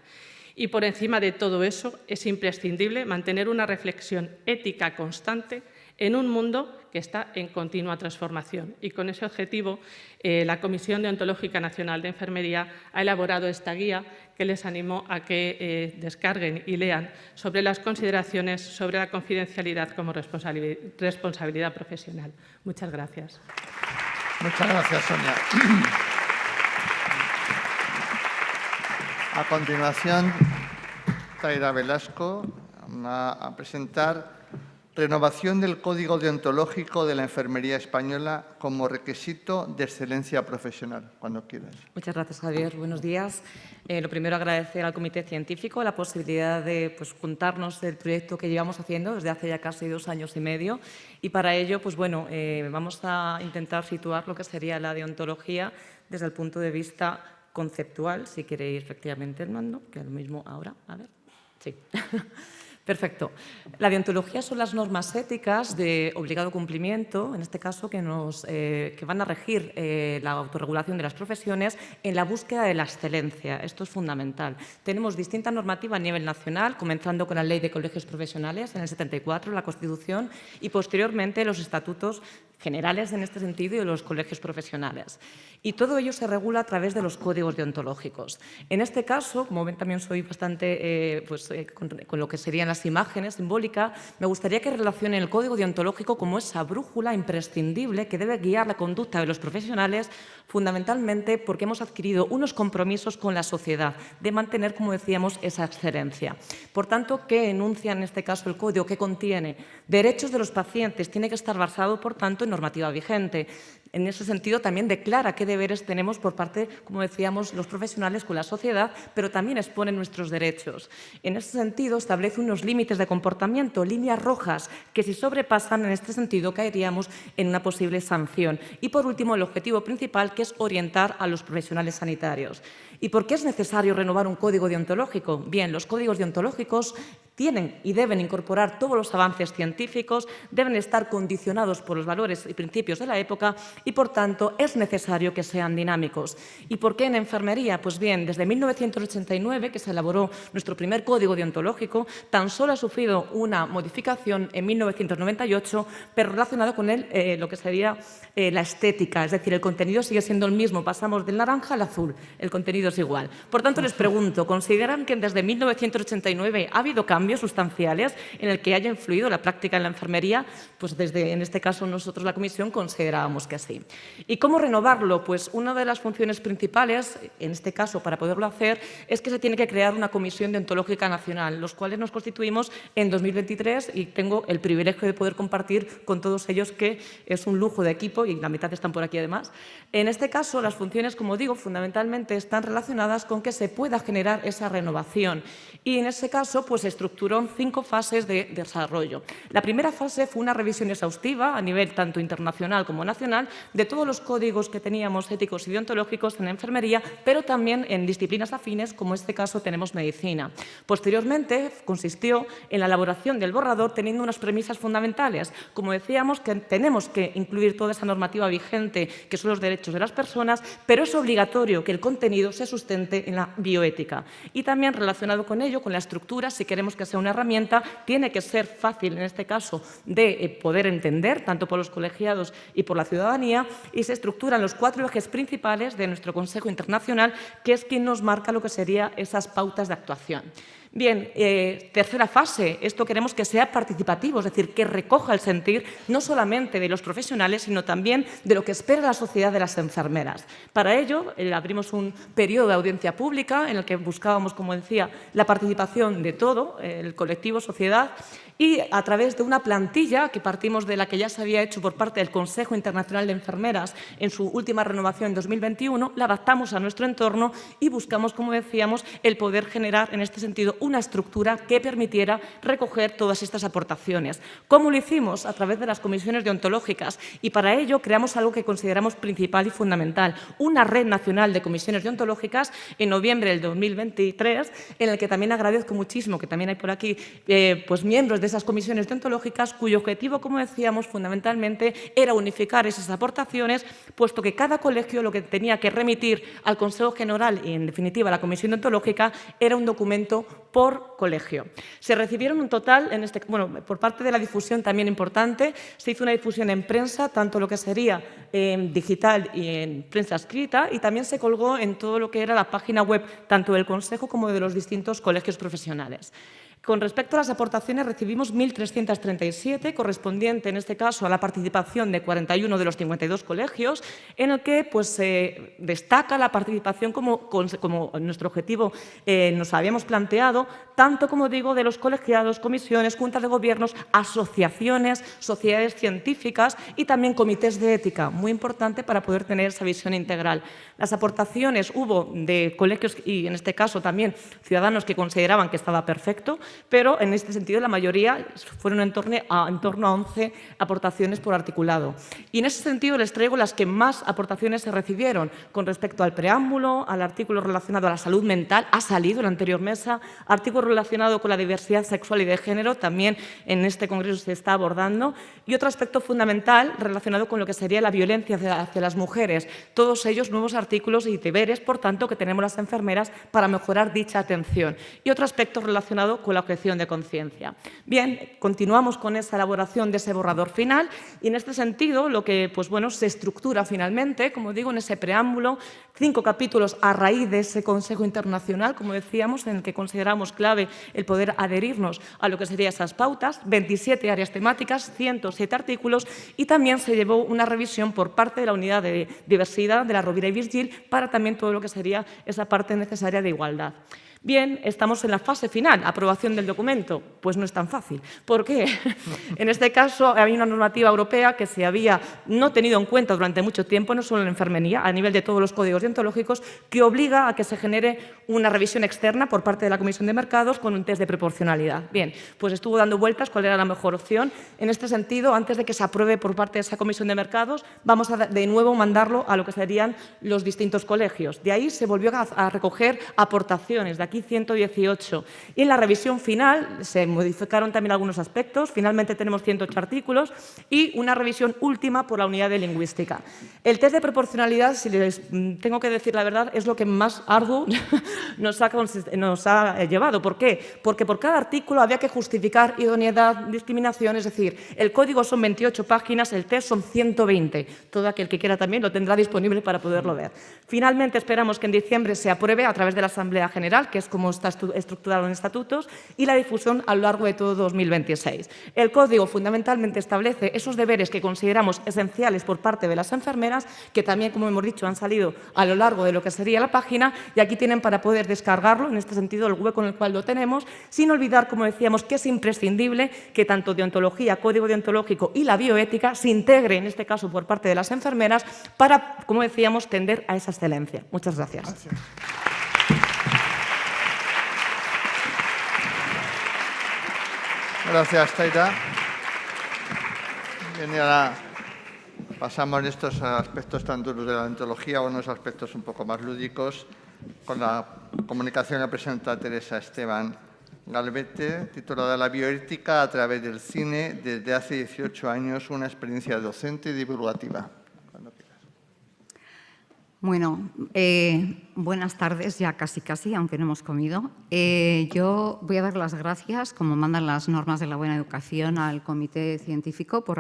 Y por encima de todo eso, es imprescindible mantener una reflexión ética constante en un mundo que está en continua transformación. Y con ese objetivo, la Comisión Deontológica Nacional de Enfermería ha elaborado esta guía que les animo a que descarguen y lean sobre las consideraciones sobre la confidencialidad como responsabilidad profesional. Muchas gracias. Muchas gracias, Sonia. A continuación, Taira Velasco va a presentar renovación del Código Deontológico de la Enfermería Española como requisito de excelencia profesional. Cuando quieras. Muchas gracias, Javier. Buenos días. Lo primero, agradecer al Comité Científico la posibilidad de juntarnos del proyecto que llevamos haciendo desde hace ya casi 2 años y medio. Y para ello, vamos a intentar situar lo que sería la deontología desde el punto de vista conceptual, si queréis efectivamente el mando, que es lo mismo ahora, a ver, sí. Perfecto. La deontología son las normas éticas de obligado cumplimiento, en este caso, que van a regir la autorregulación de las profesiones en la búsqueda de la excelencia. Esto es fundamental. Tenemos distinta normativa a nivel nacional, comenzando con la Ley de Colegios Profesionales en el 74, la Constitución, y posteriormente los estatutos generales en este sentido y de los colegios profesionales. Y todo ello se regula a través de los códigos deontológicos. En este caso, como ven, también soy bastante con lo que serían las imágenes simbólicas, me gustaría que relacionen el código deontológico como esa brújula imprescindible que debe guiar la conducta de los profesionales, fundamentalmente porque hemos adquirido unos compromisos con la sociedad de mantener, como decíamos, esa excelencia. Por tanto, ¿qué enuncia en este caso el código? ¿Qué contiene? Derechos de los pacientes. Tiene que estar basado, por tanto, en normativa vigente. En ese sentido, también declara qué deberes tenemos por parte, como decíamos, los profesionales con la sociedad, pero también expone nuestros derechos. En ese sentido, establece unos límites de comportamiento, líneas rojas, que si sobrepasan, en este sentido, caeríamos en una posible sanción. Y, por último, el objetivo principal, que es orientar a los profesionales sanitarios. ¿Y por qué es necesario renovar un código deontológico? Bien, los códigos deontológicos tienen y deben incorporar todos los avances científicos, deben estar condicionados por los valores y principios de la época y, por tanto, es necesario que sean dinámicos. ¿Y por qué en enfermería? Pues bien, desde 1989, que se elaboró nuestro primer código deontológico, tan solo ha sufrido una modificación en 1998, pero relacionado con lo que sería la estética, es decir, el contenido sigue siendo el mismo, pasamos del naranja al azul, el contenido es igual. Por tanto, les pregunto, ¿consideran que desde 1989 ha habido cambios sustanciales en el que haya influido la práctica en la enfermería? Pues en este caso nosotros, la Comisión, considerábamos que sí. ¿Y cómo renovarlo? Pues una de las funciones principales, en este caso para poderlo hacer, es que se tiene que crear una Comisión Deontológica Nacional, los cuales nos constituimos en 2023 y tengo el privilegio de poder compartir con todos ellos, que es un lujo de equipo y la mitad están por aquí además. En este caso, las funciones, como digo, fundamentalmente están relacionadas con que se pueda generar esa renovación. Y en ese caso, pues se estructuró en 5 fases de desarrollo. La primera fase fue una revisión exhaustiva a nivel tanto internacional como nacional de todos los códigos que teníamos éticos y deontológicos en enfermería, pero también en disciplinas afines, como en este caso tenemos medicina. Posteriormente, consistió en la elaboración del borrador teniendo unas premisas fundamentales. Como decíamos, que tenemos que incluir toda esa normativa vigente, que son los derechos de las personas, pero es obligatorio que el contenido se sustente en la bioética. Y también relacionado con ello, con la estructura, si queremos que sea una herramienta, tiene que ser fácil, en este caso, de poder entender, tanto por los colegiados y por la ciudadanía, y se estructuran los 4 ejes principales de nuestro Consejo Internacional, que es quien nos marca lo que serían esas pautas de actuación. Bien, tercera fase, esto queremos que sea participativo, es decir, que recoja el sentir no solamente de los profesionales, sino también de lo que espera la sociedad de las enfermeras. Para ello, abrimos un periodo de audiencia pública en el que buscábamos, como decía, la participación de todo, el colectivo, sociedad, y a través de una plantilla que partimos de la que ya se había hecho por parte del Consejo Internacional de Enfermeras en su última renovación en 2021, la adaptamos a nuestro entorno y buscamos, como decíamos, el poder generar en este sentido una estructura que permitiera recoger todas estas aportaciones. ¿Cómo lo hicimos? A través de las comisiones deontológicas, y para ello creamos algo que consideramos principal y fundamental, una red nacional de comisiones deontológicas en noviembre del 2023, en el que también agradezco muchísimo que también hay por aquí pues miembros de esas comisiones deontológicas, cuyo objetivo, como decíamos, fundamentalmente era unificar esas aportaciones, puesto que cada colegio lo que tenía que remitir al Consejo General y, en definitiva, a la Comisión Deontológica era un documento por colegio. Se recibieron un total, por parte de la difusión también importante, se hizo una difusión en prensa, tanto lo que sería en digital y en prensa escrita, y también se colgó en todo lo que era la página web, tanto del Consejo como de los distintos colegios profesionales. Con respecto a las aportaciones, recibimos 1.337, correspondiente en este caso a la participación de 41 de los 52 colegios, en el que pues, se destaca la participación como nuestro objetivo nos habíamos planteado, tanto, como digo, de los colegiados, comisiones, juntas de gobiernos, asociaciones, sociedades científicas y también comités de ética, muy importante para poder tener esa visión integral. Las aportaciones hubo de colegios y, en este caso, también ciudadanos que consideraban que estaba perfecto, pero en este sentido la mayoría fueron en torno a 11 aportaciones por articulado. Y en ese sentido les traigo las que más aportaciones se recibieron con respecto al preámbulo, al artículo relacionado a la salud mental, ha salido en la anterior mesa, artículo relacionado con la diversidad sexual y de género, también en este congreso se está abordando, y otro aspecto fundamental relacionado con lo que sería la violencia hacia las mujeres, todos ellos nuevos artículos y deberes, por tanto, que tenemos las enfermeras para mejorar dicha atención. Y otro aspecto relacionado con la objeción de conciencia. Bien, continuamos con esa elaboración de ese borrador final y en este sentido lo que se estructura finalmente, como digo, en ese preámbulo, 5 capítulos a raíz de ese Consejo Internacional, como decíamos, en el que consideramos clave el poder adherirnos a lo que serían esas pautas, 27 áreas temáticas, 107 artículos y también se llevó una revisión por parte de la unidad de diversidad de la Rovira y Virgil para también todo lo que sería esa parte necesaria de igualdad. Bien, estamos en la fase final, aprobación del documento. Pues no es tan fácil. ¿Por qué? En este caso, hay una normativa europea que se había no tenido en cuenta durante mucho tiempo, no solo en la enfermería, a nivel de todos los códigos deontológicos, que obliga a que se genere una revisión externa por parte de la Comisión de Mercados con un test de proporcionalidad. Bien, pues estuvo dando vueltas cuál era la mejor opción. En este sentido, antes de que se apruebe por parte de esa Comisión de Mercados, vamos a de nuevo mandarlo a lo que serían los distintos colegios. De ahí se volvió a recoger aportaciones, de aquí 118. Y en la revisión final se modificaron también algunos aspectos. Finalmente tenemos 108 artículos y una revisión última por la unidad de lingüística. El test de proporcionalidad, si les tengo que decir la verdad, es lo que más arduo nos ha llevado. ¿Por qué? Porque por cada artículo había que justificar idoneidad, discriminación, es decir, el código son 28 páginas, el test son 120. Todo aquel que quiera también lo tendrá disponible para poderlo ver. Finalmente esperamos que en diciembre se apruebe a través de la Asamblea General, que es como está estructurado en estatutos, y la difusión a lo largo de todo 2026. El código fundamentalmente establece esos deberes que consideramos esenciales por parte de las enfermeras, que también, como hemos dicho, han salido a lo largo de lo que sería la página, y aquí tienen para poder descargarlo, en este sentido el web con el cual lo tenemos, sin olvidar, como decíamos, que es imprescindible que tanto deontología, código deontológico y la bioética se integre, en este caso por parte de las enfermeras, para, como decíamos, tender a esa excelencia. Muchas gracias. Gracias. Gracias, Taira. Bien, y ahora pasamos de estos aspectos tan duros de la deontología a unos aspectos un poco más lúdicos con la comunicación que presenta Teresa Esteban Galvete, titulada La bioética a través del cine desde hace 18 años, una experiencia docente y divulgativa. Bueno, buenas tardes, ya casi, aunque no hemos comido. Yo voy a dar las gracias, como mandan las normas de la buena educación, al Comité Científico por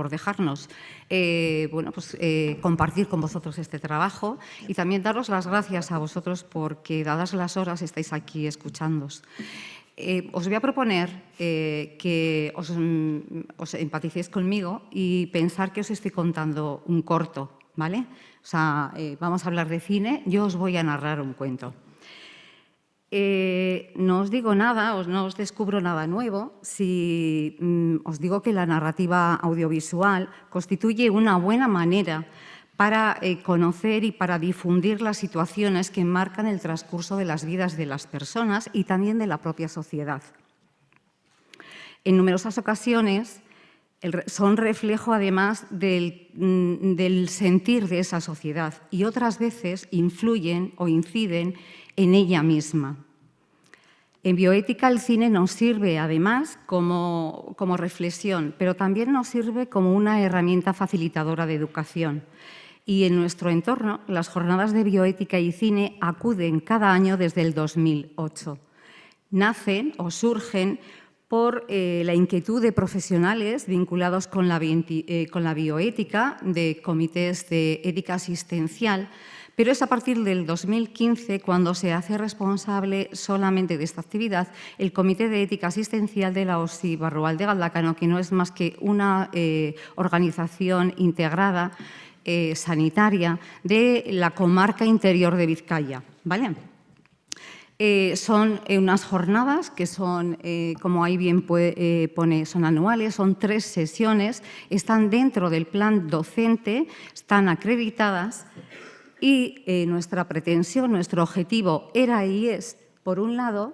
dejarnos compartir con vosotros este trabajo, y también daros las gracias a vosotros porque, dadas las horas, estáis aquí escuchándoos. Os voy a proponer que os empaticéis conmigo y pensar que os estoy contando un corto, ¿vale? O sea, vamos a hablar de cine, yo os voy a narrar un cuento. No os digo nada, no os descubro nada nuevo si os digo que la narrativa audiovisual constituye una buena manera para conocer y para difundir las situaciones que marcan el transcurso de las vidas de las personas y también de la propia sociedad. En numerosas ocasiones son reflejo, además, del sentir de esa sociedad, y otras veces influyen o inciden en ella misma. En bioética el cine nos sirve, además, como reflexión, pero también nos sirve como una herramienta facilitadora de educación. Y en nuestro entorno, las jornadas de bioética y cine acuden cada año desde el 2008. Nacen o surgen por la inquietud de profesionales vinculados con la bioética, de comités de ética asistencial, pero es a partir del 2015 cuando se hace responsable solamente de esta actividad el Comité de Ética Asistencial de la OSI Barrualde de Galdacano, que no es más que una organización integrada sanitaria de la comarca interior de Vizcaya, ¿vale? Son unas jornadas que son, como ahí bien pone, son anuales, son 3 sesiones, están dentro del plan docente, están acreditadas, y nuestra pretensión, nuestro objetivo era y es, por un lado,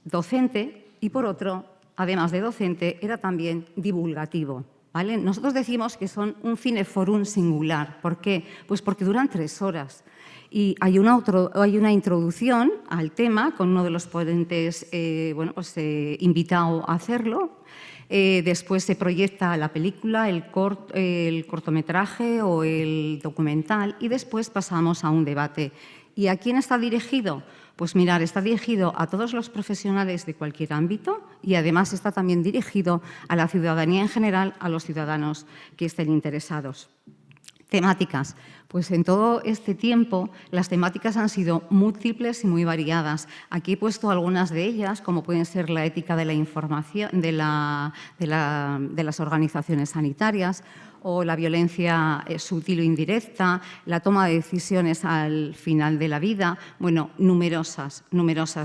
docente, y por otro, además de docente, era también divulgativo, ¿vale? Nosotros decimos que son un cineforum singular. ¿Por qué? Pues porque duran 3 horas. Y hay una introducción al tema con uno de los ponentes invitado a hacerlo. Después se proyecta la película, el cortometraje o el documental, y después pasamos a un debate. ¿Y a quién está dirigido? Pues mirar, está dirigido a todos los profesionales de cualquier ámbito, y además está también dirigido a la ciudadanía en general, a los ciudadanos que estén interesados. Temáticas. Pues en todo este tiempo las temáticas han sido múltiples y muy variadas. Aquí he puesto algunas de ellas, como pueden ser la ética de la información de las organizaciones sanitarias, o la violencia sutil o indirecta, la toma de decisiones al final de la vida, bueno, numerosas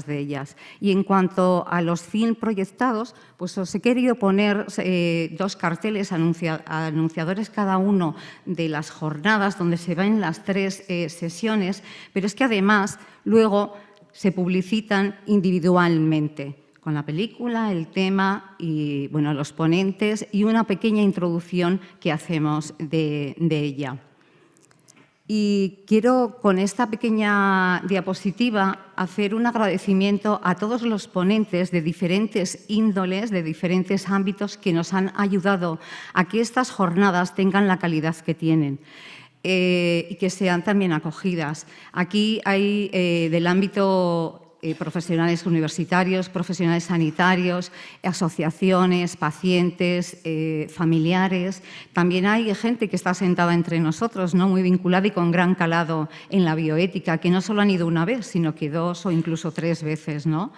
de ellas. Y en cuanto a los films proyectados, pues os he querido poner 2 carteles anunciadores cada uno de las jornadas, donde se ven las 3 sesiones, pero es que además luego se publicitan individualmente, con la película, el tema y los ponentes, y una pequeña introducción que hacemos de ella. Y quiero, con esta pequeña diapositiva, hacer un agradecimiento a todos los ponentes de diferentes índoles, de diferentes ámbitos, que nos han ayudado a que estas jornadas tengan la calidad que tienen. Y que sean también acogidas. Aquí hay del ámbito profesionales universitarios, profesionales sanitarios, asociaciones, pacientes, familiares. También hay gente que está sentada entre nosotros, ¿no? Muy vinculada y con gran calado en la bioética, que no solo han ido una vez, sino que 2 o incluso 3 veces, ¿no?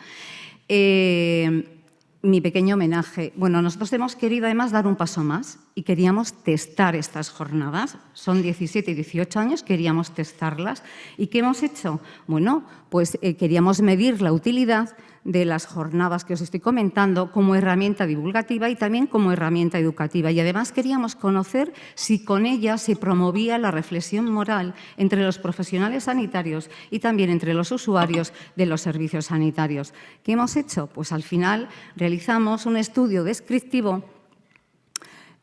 Mi pequeño homenaje. Bueno, nosotros hemos querido además dar un paso más y queríamos testar estas jornadas. Son 17 y 18 años, queríamos testarlas. ¿Y qué hemos hecho? Bueno, pues queríamos medir la utilidad de las jornadas que os estoy comentando como herramienta divulgativa y también como herramienta educativa. Y además queríamos conocer si con ella se promovía la reflexión moral entre los profesionales sanitarios y también entre los usuarios de los servicios sanitarios. ¿Qué hemos hecho? Pues al final realizamos un estudio descriptivo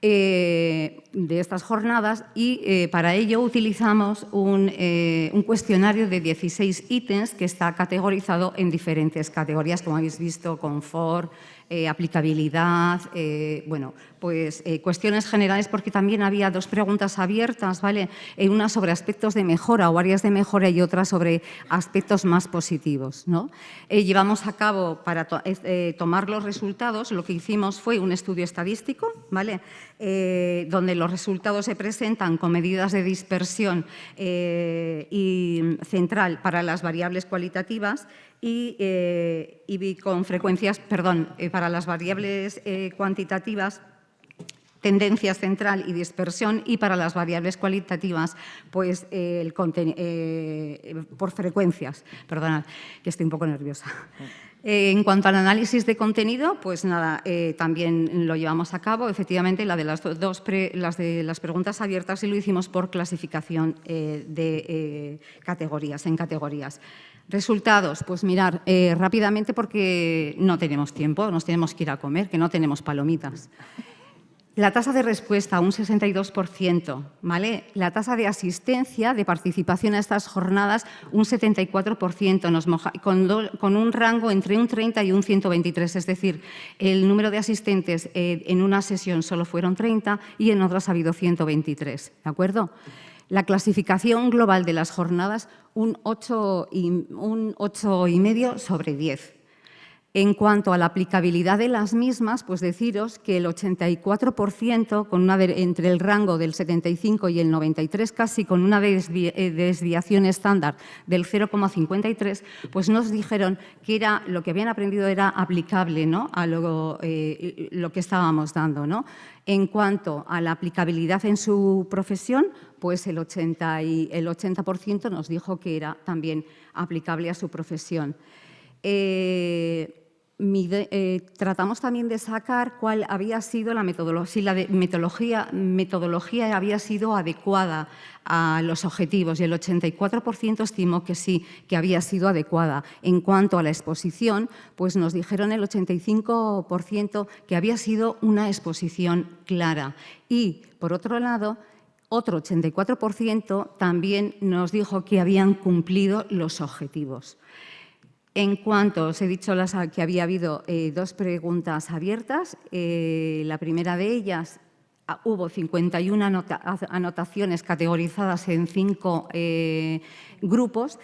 de estas jornadas y para ello utilizamos un cuestionario de 16 ítems que está categorizado en diferentes categorías, como habéis visto, confort, aplicabilidad, pues, cuestiones generales, porque también había 2 preguntas abiertas, ¿vale? Una sobre aspectos de mejora o áreas de mejora y otra sobre aspectos más positivos, ¿no? Llevamos a cabo, para tomar los resultados, lo que hicimos fue un estudio estadístico, ¿vale? Donde los resultados se presentan con medidas de dispersión y central para las variables cualitativas y con frecuencias, para las variables cuantitativas, tendencias central y dispersión, y para las variables cualitativas, pues por frecuencias. Perdonad, que estoy un poco nerviosa. En cuanto al análisis de contenido, pues nada, también lo llevamos a cabo. Efectivamente, la de las las preguntas abiertas, y lo hicimos por clasificación de categorías, en categorías. Resultados, pues mirar rápidamente, porque no tenemos tiempo, nos tenemos que ir a comer, que no tenemos palomitas. La tasa de respuesta, un 62%, ¿vale? La tasa de asistencia, de participación a estas jornadas, un 74%, con un rango entre un 30 y un 123, es decir, el número de asistentes en una sesión solo fueron 30 y en otras ha habido 123, ¿de acuerdo? La clasificación global de las jornadas, un 8,5 sobre 10. En cuanto a la aplicabilidad de las mismas, pues deciros que el 84%, entre el rango del 75 y el 93, casi con una desviación estándar del 0,53, pues nos dijeron que lo que habían aprendido era aplicable, ¿no?, a lo que estábamos dando, ¿no? En cuanto a la aplicabilidad en su profesión, pues el 80% nos dijo que era también aplicable a su profesión. Tratamos también de sacar cuál había sido la metodología, si la metodología había sido adecuada a los objetivos, y el 84% estimó que sí, que había sido adecuada. En cuanto a la exposición, pues nos dijeron el 85% que había sido una exposición clara. Y, por otro lado, otro 84% también nos dijo que habían cumplido los objetivos. En cuanto os he dicho que había habido 2 preguntas abiertas, la primera de ellas hubo 51 anotaciones categorizadas en 5 grupos.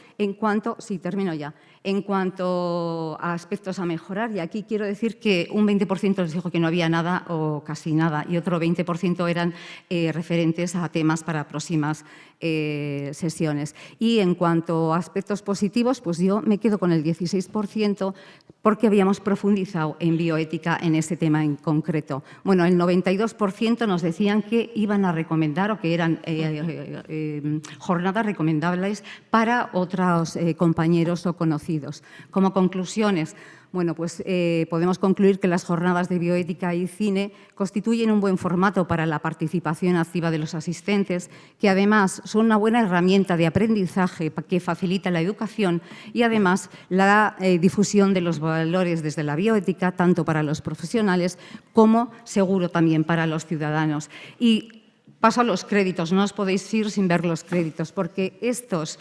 Termino ya. En cuanto a aspectos a mejorar, y aquí quiero decir que un 20% les dijo que no había nada o casi nada, y otro 20% eran referentes a temas para próximas sesiones. Y en cuanto a aspectos positivos, pues yo me quedo con el 16%, porque habíamos profundizado en bioética en ese tema en concreto. Bueno, el 92% nos decían que iban a recomendar, o que eran jornadas recomendables para otros compañeros o conocidos. Como conclusiones, bueno, pues podemos concluir que las jornadas de bioética y cine constituyen un buen formato para la participación activa de los asistentes, que además son una buena herramienta de aprendizaje que facilita la educación y además la difusión de los valores desde la bioética, tanto para los profesionales como, seguro, también para los ciudadanos. Y paso a los créditos, no os podéis ir sin ver los créditos, porque estas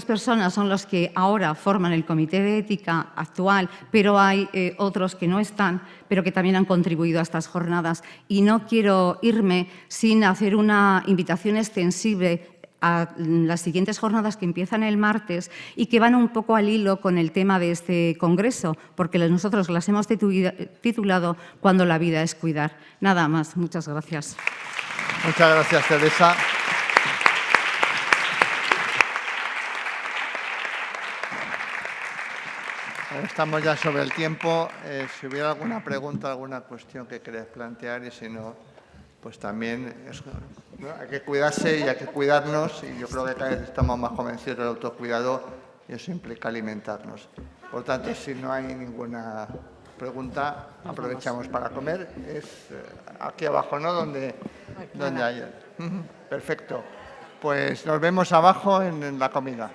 personas son los que ahora forman el Comité de Ética actual, pero hay otros que no están, pero que también han contribuido a estas jornadas. Y no quiero irme sin hacer una invitación extensible a las siguientes jornadas, que empiezan el martes y que van un poco al hilo con el tema de este congreso, porque nosotros las hemos titulado "Cuando la vida es cuidar". Nada más, muchas gracias. Muchas gracias, Teresa. Estamos ya sobre el tiempo. Si hubiera alguna pregunta, alguna cuestión que queréis plantear, y si no, pues también ¿no? Hay que cuidarse y hay que cuidarnos, y yo creo que cada vez estamos más convencidos del autocuidado, y eso implica alimentarnos. Por tanto, si no hay ninguna pregunta, aprovechamos para comer. Es aquí abajo, ¿no? Donde hay. Perfecto. Pues nos vemos abajo en la comida.